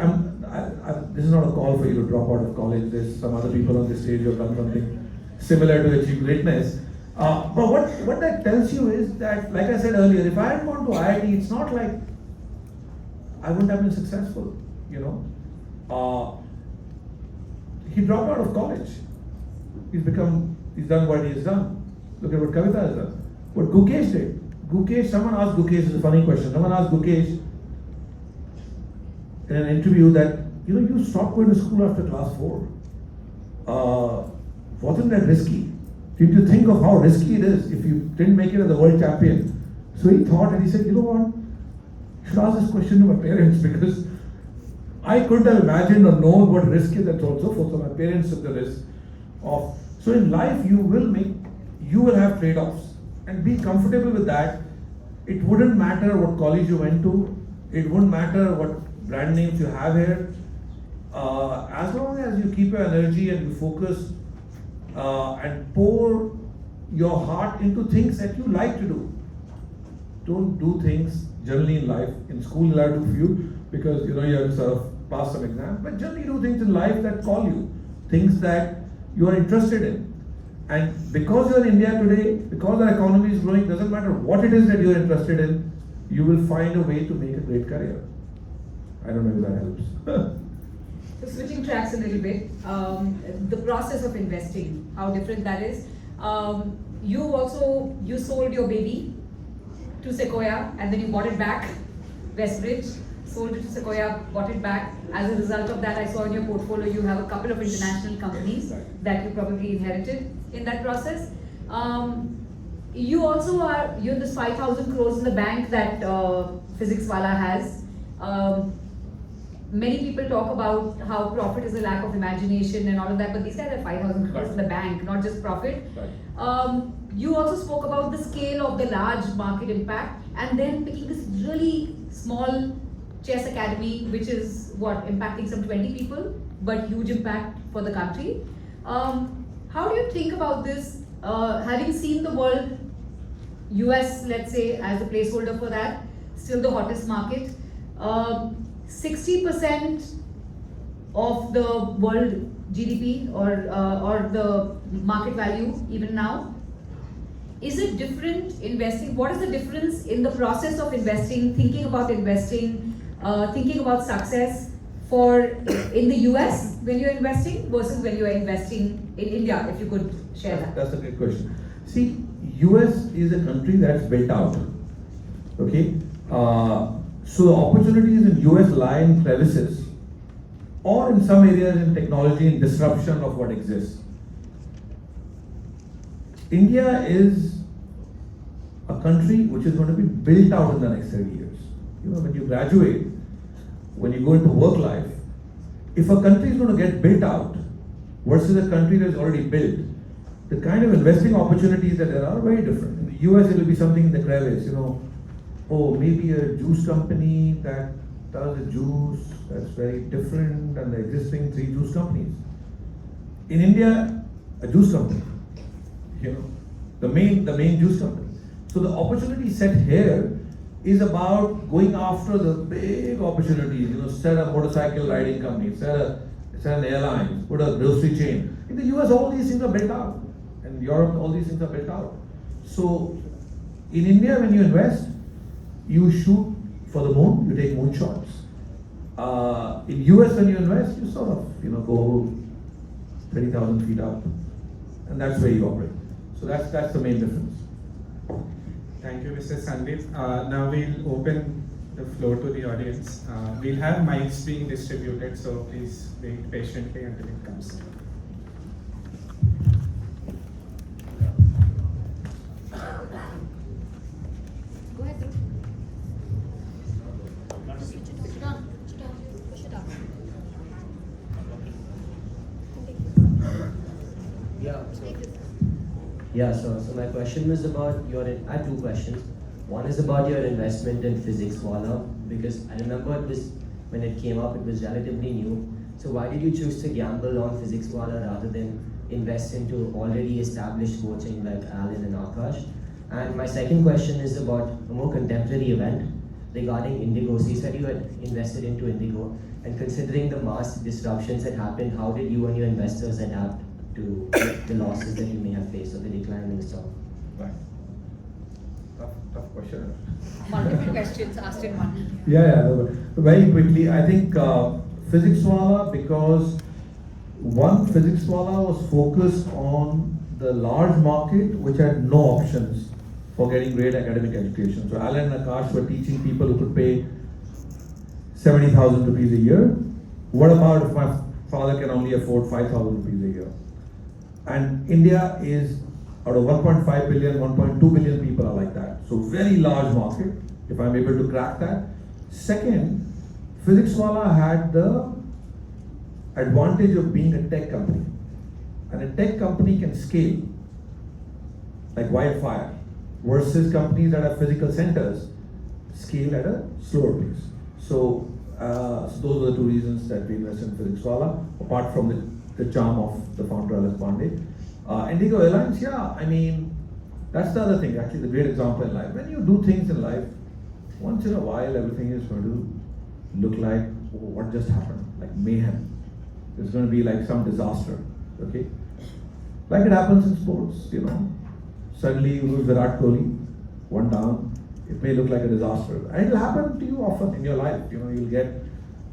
this is not a call for you to drop out of college. There's some other people on this stage who have done something similar to achieve greatness. But what that tells you is that, like I said earlier, if I had gone to IIT, it's not like I wouldn't have been successful, you know. He dropped out of college. He's done what he has done. Look at what Kavita has done. What Gukesh did. Someone asked Gukesh, it's a funny question. Someone asked Gukesh in an interview that, you stopped going to school after class 4. Wasn't that risky? Did you think of how risky it is if you didn't make it as a world champion? So he thought and he said, you know what? I should ask this question to my parents because I couldn't have imagined or known what risk is and so on and so forth. So my parents took the risk of. So in life, you will have trade-offs and be comfortable with that. It wouldn't matter what college you went to. It wouldn't matter what brand names you have here. As long as you keep your energy and you focus and pour your heart into things that you like to do. Don't do things generally in life. In school, you'll have to do few because you have to sort of pass some exam. But generally, do things in life that call you, things that you are interested in. And because you're in India today, because our economy is growing, doesn't matter what it is that you're interested in, you will find a way to make a great career. I don't know if that helps. So switching tracks a little bit, the process of investing, how different that is. You sold your baby to Sequoia and then you bought it back, WestBridge, sold it to Sequoia, bought it back. As a result of that, I saw in your portfolio you have a couple of international companies that you probably inherited in that process. You have this 5,000 crores in the bank that Physics Wala has. Many people talk about how profit is a lack of imagination and all of that, but these guys have 5,000 crores in the bank, not just profit. You also spoke about the scale of the large market impact and then picking this really small chess academy, which is impacting some 20 people, but huge impact for the country. How do you think about this, having seen the world, US, let's say, as a placeholder for that, still the hottest market, 60% of the world GDP or the market value even now. Is it different investing? What is the difference in the process of investing, thinking about success in the US when you're investing versus when you're investing in India, if you could share that? That's a great question. See, US is a country that's built out. Okay? So the opportunities in US lie in crevices or in some areas in technology and disruption of what exists. India is a country which is going to be built out in the next 30 years. When you graduate, when you go into work life, if a country is going to get built out versus a country that is already built, the kind of investing opportunities that there are very different. In the US, it will be something in the crevice, maybe a juice company that does a juice that's very different than the existing 3 juice companies. In India, a juice company, the main juice company. So the opportunity set here is about going after the big opportunities, set a motorcycle riding company, set an airline, put a grocery chain. In the US, all these things are built out. In Europe, all these things are built out. So in India, when you invest, you shoot for the moon, you take moon shots. In US, when you invest, you sort of, go 30,000 feet up. And that's where you operate. So that's the main difference. Thank you, Mr. Sandeep. Now we'll open the floor to the audience. We'll have mics being distributed, so please wait patiently until it comes. Go ahead, Dhruv. So my question was about I have 2 questions. One is about your investment in Physics Wala, because I remember this when it came up, it was relatively new. So why did you choose to gamble on Physics Wala rather than invest into already established coaching like Alan and Akash? And my second question is about a more contemporary event regarding Indigo. So you said you had invested into Indigo, and considering the mass disruptions that happened, how did you and your investors adapt to the losses that you may have faced or the decline in the stock? Right. Tough question. Multiple questions asked in one. Yeah. No, but very quickly, I think Physics Wala, because one, Physics Wala was focused on the large market which had no options for getting great academic education. So Alan and Akash were teaching people who could pay 70,000 rupees a year. What about if my father can only afford 5,000 rupees a year? And India is, out of 1.5 billion, 1.2 billion people are like that. So very large market, if I'm able to crack that. Second, Physics Wala had the advantage of being a tech company. And a tech company can scale like wildfire, versus companies that have physical centers scale at a slower pace. So, those are the two reasons that we invested in Physics Wala, apart from the charm of the founder Alex Pandey. Indigo Airlines, yeah, I mean, that's the other thing, actually, the great example in life. When you do things in life, once in a while, everything is going to look like, oh, what just happened? Like mayhem. There's going to be like some disaster, okay? Like it happens in sports, you know. Suddenly you lose Virat Kohli, one down, it may look like a disaster. And it'll happen to you often in your life, you know, you'll get,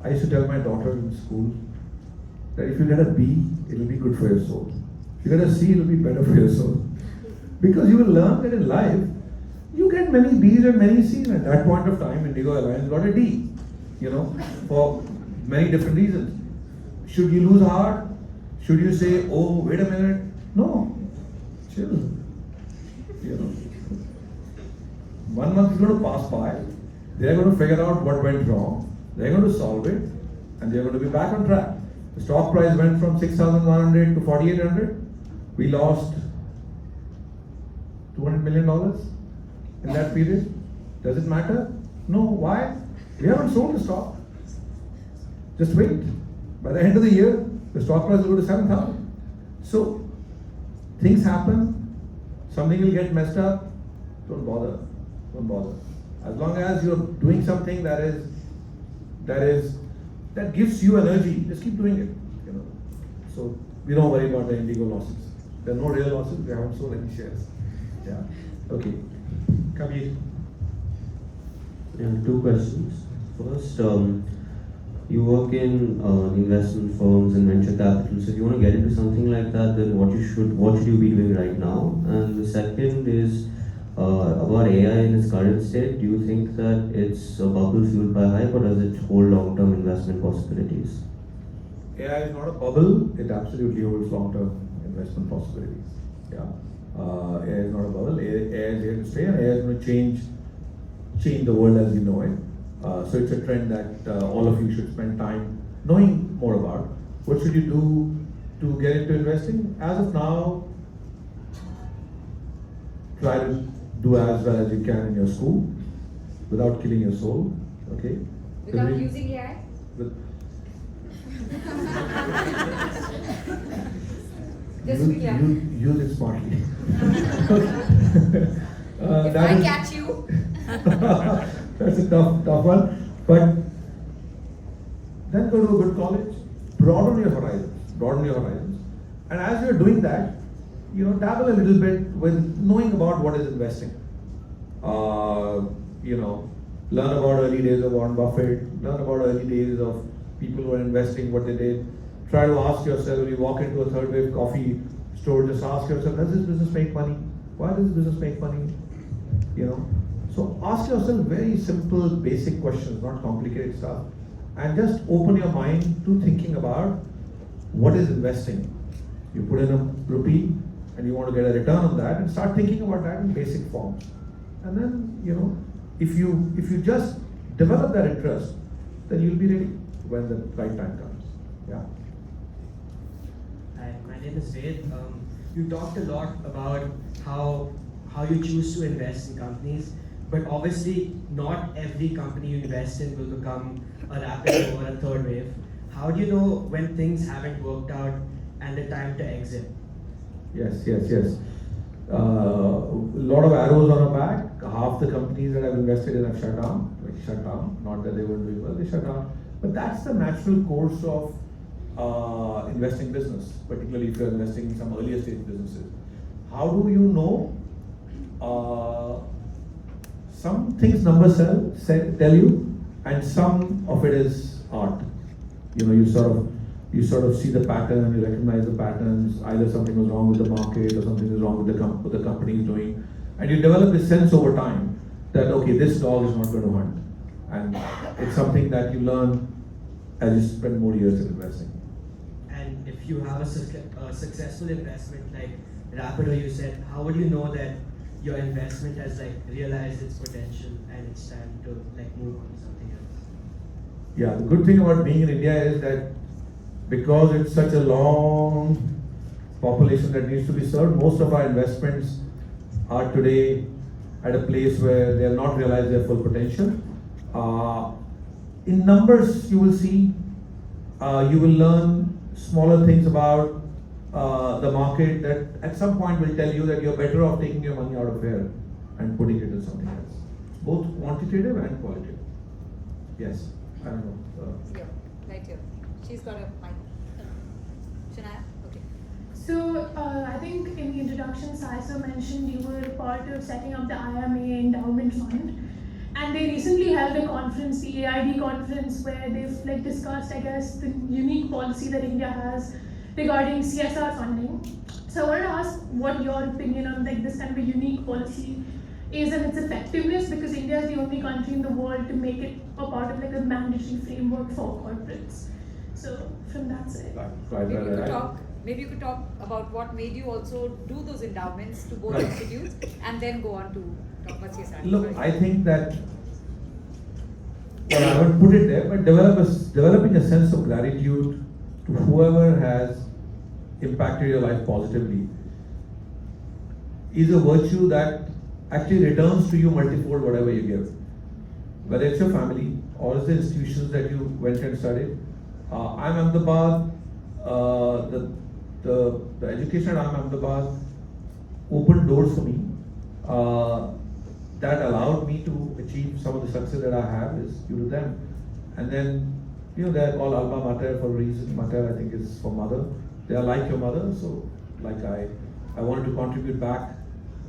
I used to tell my daughter in school that if you get a B, it'll be good for your soul. If you get a C, it'll be better for your soul. Because you will learn that in life, you get many B's and many C's. At that point of time, Indigo Airlines got a D, you know, for many different reasons. Should you lose heart? Should you say, oh, wait a minute? No, chill. You know, 1 month is going to pass by. They're going to figure out what went wrong. They're going to solve it, and they're going to be back on track. The stock price went from 6,100 to 4,800. We lost $200 million in that period. Does it matter? No. Why? We haven't sold the stock. Just wait. By the end of the year, the stock price will go to 7,000. So things happen. Something will get messed up. Don't bother. Don't bother. As long as you're doing something that gives you energy, just keep doing it. You know. So we don't worry about the Indigo losses. There are no real losses. We haven't sold any shares. Yeah. Okay. Kabir. Yeah, two questions. First, you work in investment firms and venture capital. So if you want to get into something like that, then what should you be doing right now? And the second is about AI in its current state. Do you think that it's a bubble fueled by hype, or does it hold long-term investment possibilities? AI is not a bubble. It absolutely holds long-term investment possibilities. Yeah. AI is not a bubble. AI is here to stay, and AI is going to change the world as we know it. So it's a trend that all of you should spend time knowing more about. What should you do to get into investing? As of now, try to do as well as you can in your school without killing your soul. Okay? Without using AI? Just be clear. Use it smartly. If I catch you. That's a tough one. But then go to a good college, broaden your horizons. And as you're doing that, you know, dabble a little bit with knowing about what is investing. You know, learn about early days of Warren Buffett, learn about early days of people who are investing, what they did. Try to ask yourself, when you walk into a third wave coffee store, just ask yourself, does this business make money? Why does this business make money? You know, so ask yourself very simple, basic questions, not complicated stuff, and just open your mind to thinking about what is investing. You put in a rupee and you want to get a return on that, and start thinking about that in basic forms. And then, you know, if you just develop that interest, then you'll be ready when the right time comes. Yeah. Hi, my name is Ved. You talked a lot about how you choose to invest in companies, but obviously not every company you invest in will become a rapid or a third wave. How do you know when things haven't worked out and the time to exit? Yes. A lot of arrows on our back. Half the companies that I've invested in have shut down. Not that they weren't doing well, they shut down. But that's the natural course of investing business, particularly if you're investing in some earlier stage businesses. How do you know? Some things numbers tell you, and some of it is art. You sort of see the pattern, you recognize the patterns. Either something was wrong with the market, or something is wrong with what the company is doing, and you develop this sense over time that okay, this dog is not going to hunt, and it's something that you learn as you spend more years in investing. And if you have a successful investment like Rapido, you said, how would you know that your investment has like realized its potential and it's time to like move on to something else? Yeah, the good thing about being in India is that because it's such a long population that needs to be served, most of our investments are today at a place where they have not realized their full potential. In numbers, you will see, you will learn smaller things about the market that at some point will tell you that you're better off taking your money out of here and putting it in something else, both quantitative and qualitative. Yes, I don't know. Here, right here. She's got a mic. Shania? Okay. So, I think in the introduction, Sai mentioned you were part of setting up the IMA Endowment Fund. And they recently held a conference, the AID conference, where they've like discussed, I guess, the unique policy that India has regarding CSR funding. So I wanted to ask what your opinion on like this kind of a unique policy is and its effectiveness, because India is the only country in the world to make it a part of like a mandatory framework for corporates. So from that side. Maybe you could talk about what made you also do those endowments to both institutes and then go on to talk about CSR. Look, I think that, well, I haven't put it there, but developing a sense of gratitude to whoever has impacted your life positively is a virtue that actually returns to you multifold whatever you give. Whether it's your family or it's the institutions that you went and studied. I'm Ahmedabad, the education at Ahmedabad opened doors for me that allowed me to achieve some of the success that I have is due to them. And then, they're called Alma Mater for a reason. Mater, I think, is for mother. They are like your mother, so like I wanted to contribute back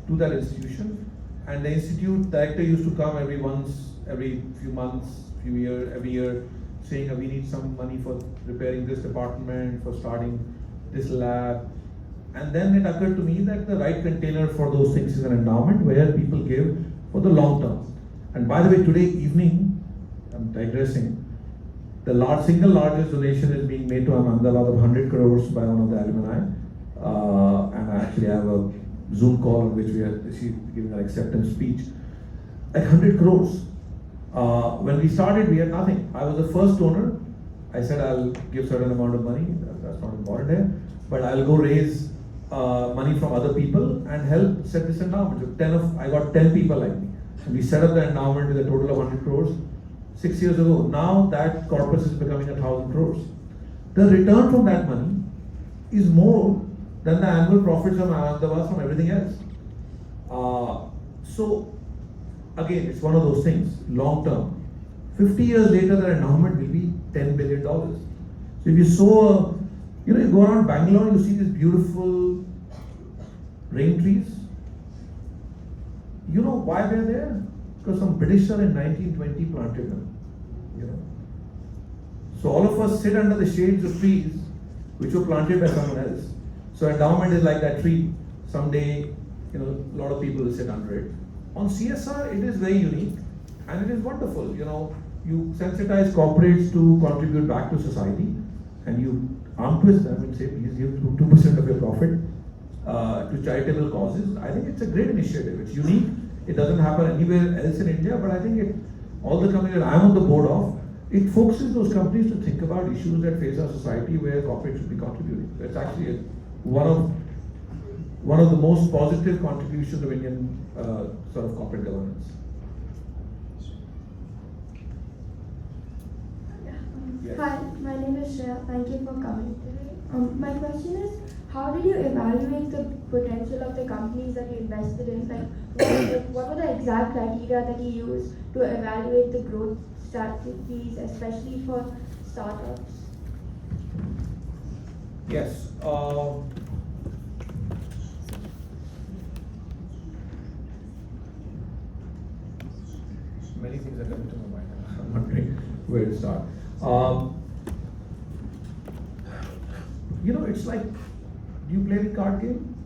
to that institution. And the institute director used to come every few months, every year, saying we need some money for repairing this department, for starting this lab. And then it occurred to me that the right container for those things is an endowment where people give for the long term. And by the way, today evening, I'm digressing, the single largest donation is being made to Ahmedabad of 100 crores by one of the alumni. And I actually have a Zoom call on which she's giving an acceptance speech. Like 100 crores. When we started, we had nothing. I was the first donor. I said I'll give certain amount of money. That's not important here. But I'll go raise money from other people and help set this endowment. So I got 10 people like me. And we set up the endowment with a total of 100 crores 6 years ago. Now that corpus is becoming 1,000 crores. The return from that money is more than the annual profits of Ahmedabad from everything else. So again, it's one of those things, long term. 50 years later, the endowment will be $10 billion. So if you saw, you go around Bangalore, you see these beautiful rain trees. You know why they're there? Because some Britisher in 1920 planted them. So all of us sit under the shades of trees which were planted by someone else. So endowment is like that tree. Someday, a lot of people will sit under it. On CSR, it is very unique and it is wonderful. You sensitize corporates to contribute back to society, and you arm twist them and say, please give 2% of your profit to charitable causes. I think it's a great initiative. It's unique. It doesn't happen anywhere else in India, but I think all the companies that I'm on the board of, it focuses those companies to think about issues that face our society where corporates should be contributing. It's actually one of the most positive contributions of Indian sort of corporate governance. Hi, my name is Shreya. Thank you for coming today. My question is, how did you evaluate the potential of the companies that you invested in? What were the exact criteria that you used to evaluate the growth strategies, especially for startups? Yes. Many things are coming to my mind. I'm wondering where to start. It's like, do you play the card game?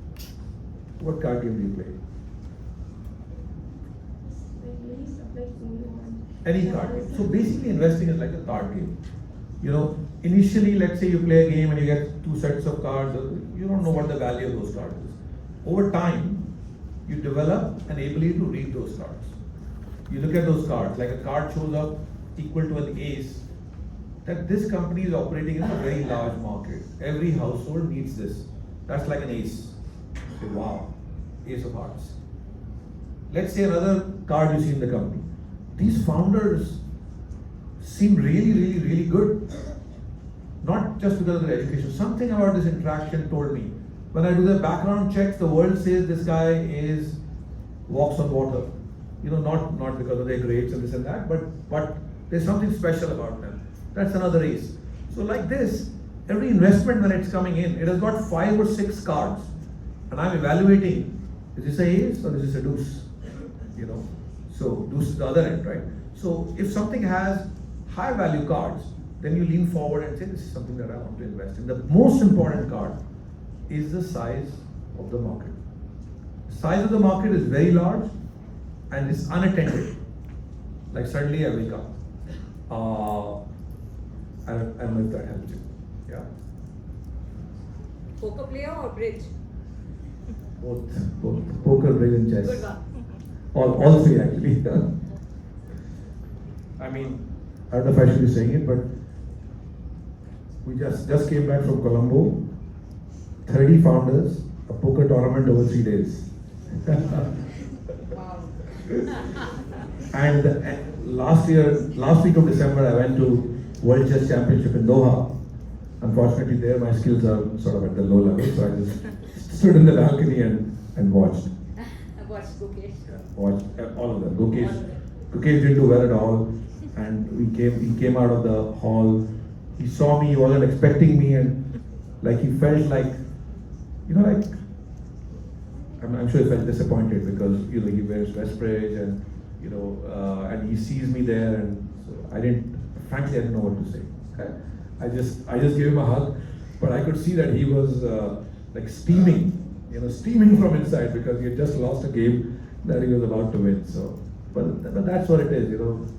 What card game do you play? Any card game. So basically investing is like a card game. Initially, let's say you play a game and you get 2 sets of cards, you don't know what the value of those cards is. Over time, you develop an ability to read those cards. You look at those cards, like a card shows up equal to an ace, that this company is operating in a very large market. Every household needs this. That's like an ace. Say, wow, ace of hearts. Let's say another card you see in the company. These founders seem really, really, really good. Not just because of their education. Something about this interaction told me. When I do the background checks, the world says this guy walks on water. Not because of their grades and this and that, but there's something special about them. That's another ace. So like this, every investment when it's coming in, it has got 5 or 6 cards. And I'm evaluating, is this a ace or is this a deuce? So deuce is the other end, right? So if something has high value cards, then you lean forward and say, this is something that I want to invest in. The most important card is the size of the market. The size of the market is very large and it's unattended. Like suddenly I wake up. I don't know if that helps you. Yeah. Poker player or bridge? Both. Poker, bridge and chess. Good one. All 3 actually. I mean, I don't know if I should be saying it, but we just came back from Colombo. 30 founders, a poker tournament over 3 days. Wow. And last week of December, I went to World Chess Championship in Doha. Unfortunately, there my skills are sort of at the low level, so I just stood in the balcony and watched. Watched Gukesh. Watched all of them. Gukesh didn't do well at all, and he came out of the hall. He saw me, he wasn't expecting me, and like he felt like, I'm sure he felt disappointed because he wears WestBridge and and he sees me there, and so I didn't know what to say. Okay? I just gave him a hug, but I could see that he was like steaming from inside because he had just lost a game that he was about to win. So, but that's what it is.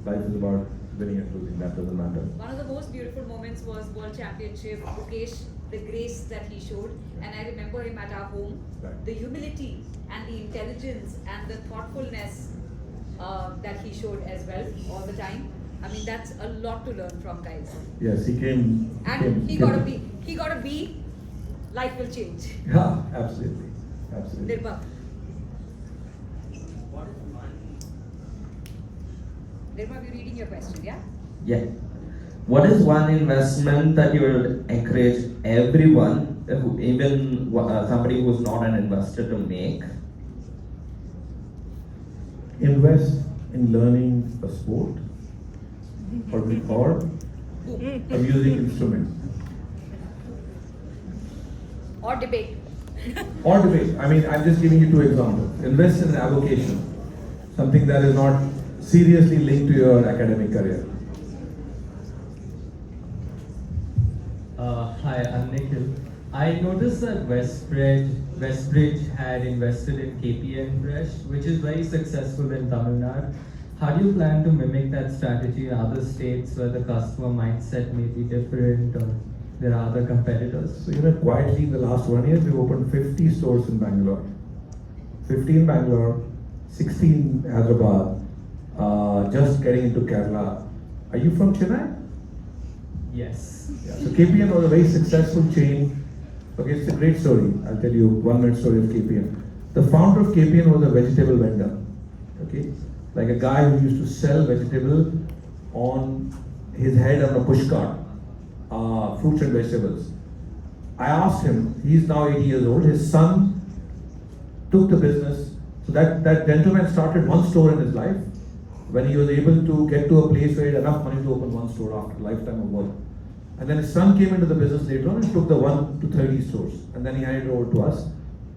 Life is about winning and losing. That doesn't matter. One of the most beautiful moments was World Championship. Gukesh, the grace that he showed, and I remember him at our home. Right. The humility and the intelligence and the thoughtfulness that he showed as well all the time. I mean, that's a lot to learn from, guys. Yes, he came. And he got a B. Life will change. Yeah, absolutely. Nirma. Nirma, we're reading your question, yeah? Yeah. What is one investment that you would encourage everyone, even somebody who's not an investor, to make? Invest in learning a sport or a music instrument. Or debate. I mean, I'm just giving you 2 examples. Invest in an avocation, something that is not seriously linked to your academic career. Hi, I'm Nikhil. I noticed that WestBridge had invested in KPN Fresh, which is very successful in Tamil Nadu. How do you plan to mimic that strategy in other states where the customer mindset may be different or there are other competitors? So, quietly in the last 1 year, we've opened 50 stores in Bangalore. 15 Bangalore, 16 Hyderabad, just getting into Kerala. Are you from Chennai? Yes. Yeah. So KPN was a very successful chain. Okay, it's a great story. I'll tell you 1 minute story of KPN. The founder of KPN was a vegetable vendor. Okay, like a guy who used to sell vegetable on his head on a push cart, fruits and vegetables. I asked him, he's now 80 years old, his son took the business. So that gentleman started one store in his life when he was able to get to a place where he had enough money to open one store after a lifetime of work. And then his son came into the business later on and took the 1 to 30 stores. And then he handed it over to us.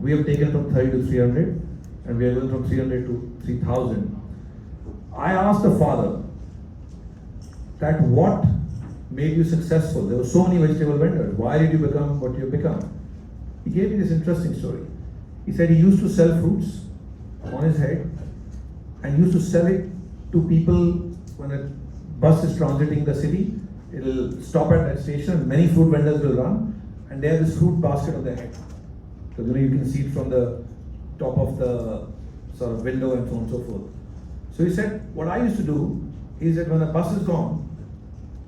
We have taken from 30 to 300 and we are going from 300 to 3,000. I asked the father that what made you successful? There were so many vegetable vendors. Why did you become what you have become? He gave me this interesting story. He said he used to sell fruits on his head and used to sell it to people when a bus is transiting the city. It'll stop at that station and many fruit vendors will run and they have this fruit basket on their head. So you can see it from the top of the sort of window and so on and so forth. So he said, what I used to do is that when the bus is gone,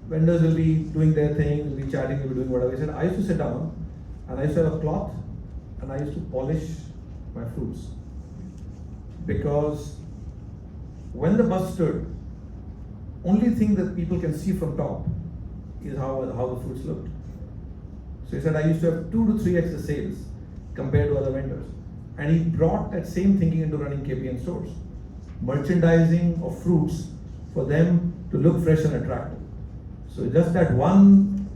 vendors will be doing their thing, will be chatting, will be doing whatever. He said, I used to sit down and I used to have a cloth and I used to polish my fruits. Because when the bus stood, only thing that people can see from top is how the fruits looked. So he said, I used to have 2 to 3x the sales compared to other vendors. And he brought that same thinking into running KPN stores. Merchandising of fruits for them to look fresh and attractive. So just that one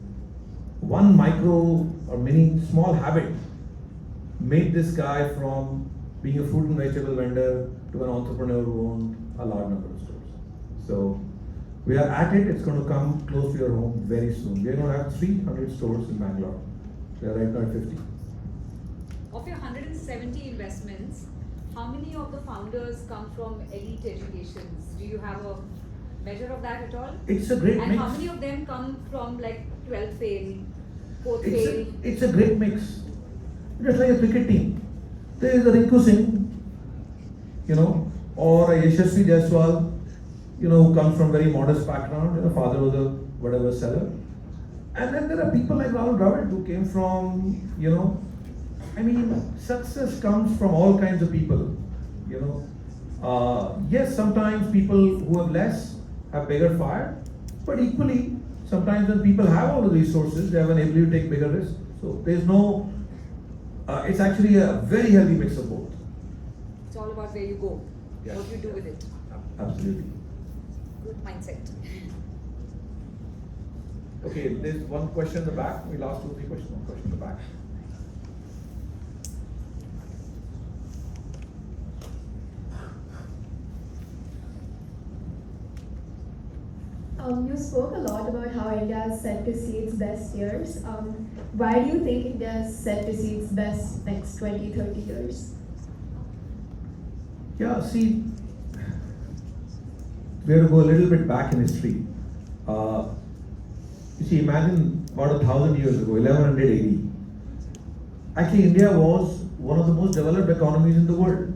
micro or mini small habit made this guy from being a fruit and vegetable vendor to an entrepreneur who owned a large number of stores. So we are at it. It's going to come close to your home very soon. We are going to have 300 stores in Bangalore. We are right now at 50. Of your 170 investments, how many of the founders come from elite educations? Do you have a measure of that at all? It's a great and mix. how many of them come from like 12th fail, 4th fail? It's a great mix. Just like a cricket team. There is a Rinku Singh, or a Yashasvi Jaiswal, who comes from very modest background. Father was a whatever seller. And then there are people like Rahul Dravid who came from, success comes from all kinds of people, Yes, sometimes people who have less have bigger fire, but equally, sometimes when people have all the resources, they have an ability to take bigger risks. So there's no, it's actually a very healthy mix of both. It's all about where you go, Yes. what you do with it. Absolutely. Good mindset. Okay, there's one question in the back. We'll ask 2 or 3 questions. One question in the back. You spoke a lot about how India is set to see its best years. Why do you think India is set to see its best next 20, 30 years? Yeah, see, we have to go a little bit back in history. You see, imagine about 1,000 years ago, 1100 AD. Actually, India was one of the most developed economies in the world.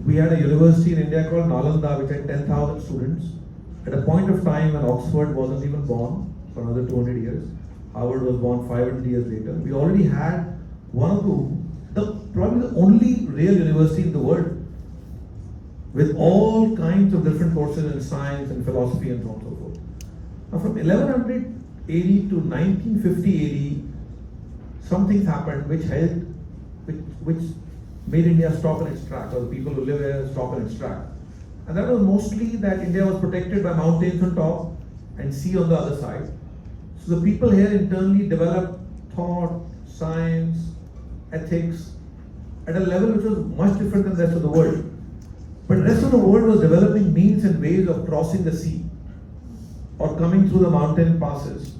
We had a university in India called Nalanda, which had 10,000 students. At a point of time when Oxford wasn't even born for another 200 years, Harvard was born 500 years later. We already had one of probably the only real university in the world with all kinds of different courses in science and philosophy and so on and so forth. Now from 1100 AD to 1950 AD, something happened which made India stop in its track, or the people who live here stop in its track. And that was mostly that India was protected by mountains on top and sea on the other side. So the people here internally developed thought, science, ethics at a level which was much different than the rest of the world. But the rest of the world was developing means and ways of crossing the sea or coming through the mountain passes.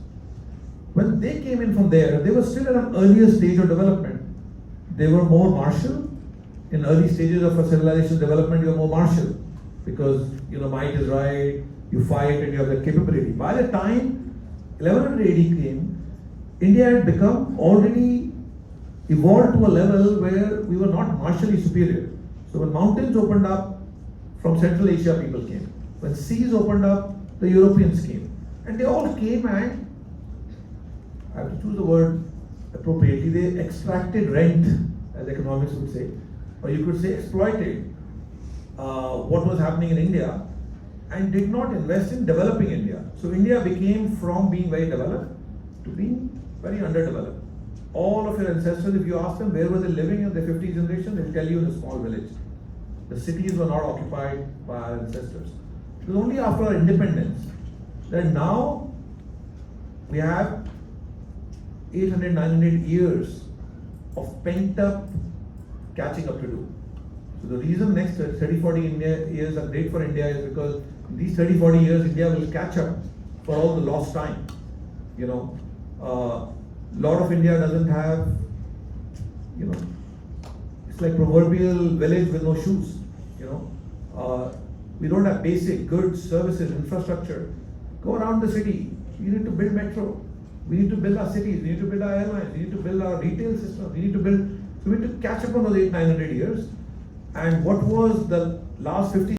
When they came in from there, they were still at an earlier stage of development. They were more martial. In early stages of a civilization development, you are more martial because might is right, you fight and you have that capability. By the time 1100 AD came, India had become already evolved to a level where we were not martially superior. So when mountains opened up, from Central Asia people came. When seas opened up, the Europeans came. And they all came and, I have to choose the word appropriately, they extracted rent, as economics would say, or you could say exploited what was happening in India and did not invest in developing India. So India became from being very developed to being very underdeveloped. all of your ancestors, if you ask them where were they living in the 50th generation, they'll tell you in a small village. The cities were not occupied by our ancestors. It was only after our independence that now we have 800, 900 years of pent up catching up to do. So the reason next 30, 40 years are great for India is because in these 30, 40 years, India will catch up for all the lost time. You know, lot of India doesn't have, you know, it's like proverbial village with no shoes. You know, we don't have basic goods, services, infrastructure. Go around the city. We need to build metro. We need to build our cities. We need to build our airlines. We need to build our retail system. We need to build. So we need to catch up on those 800, 900 years. And what was the last 50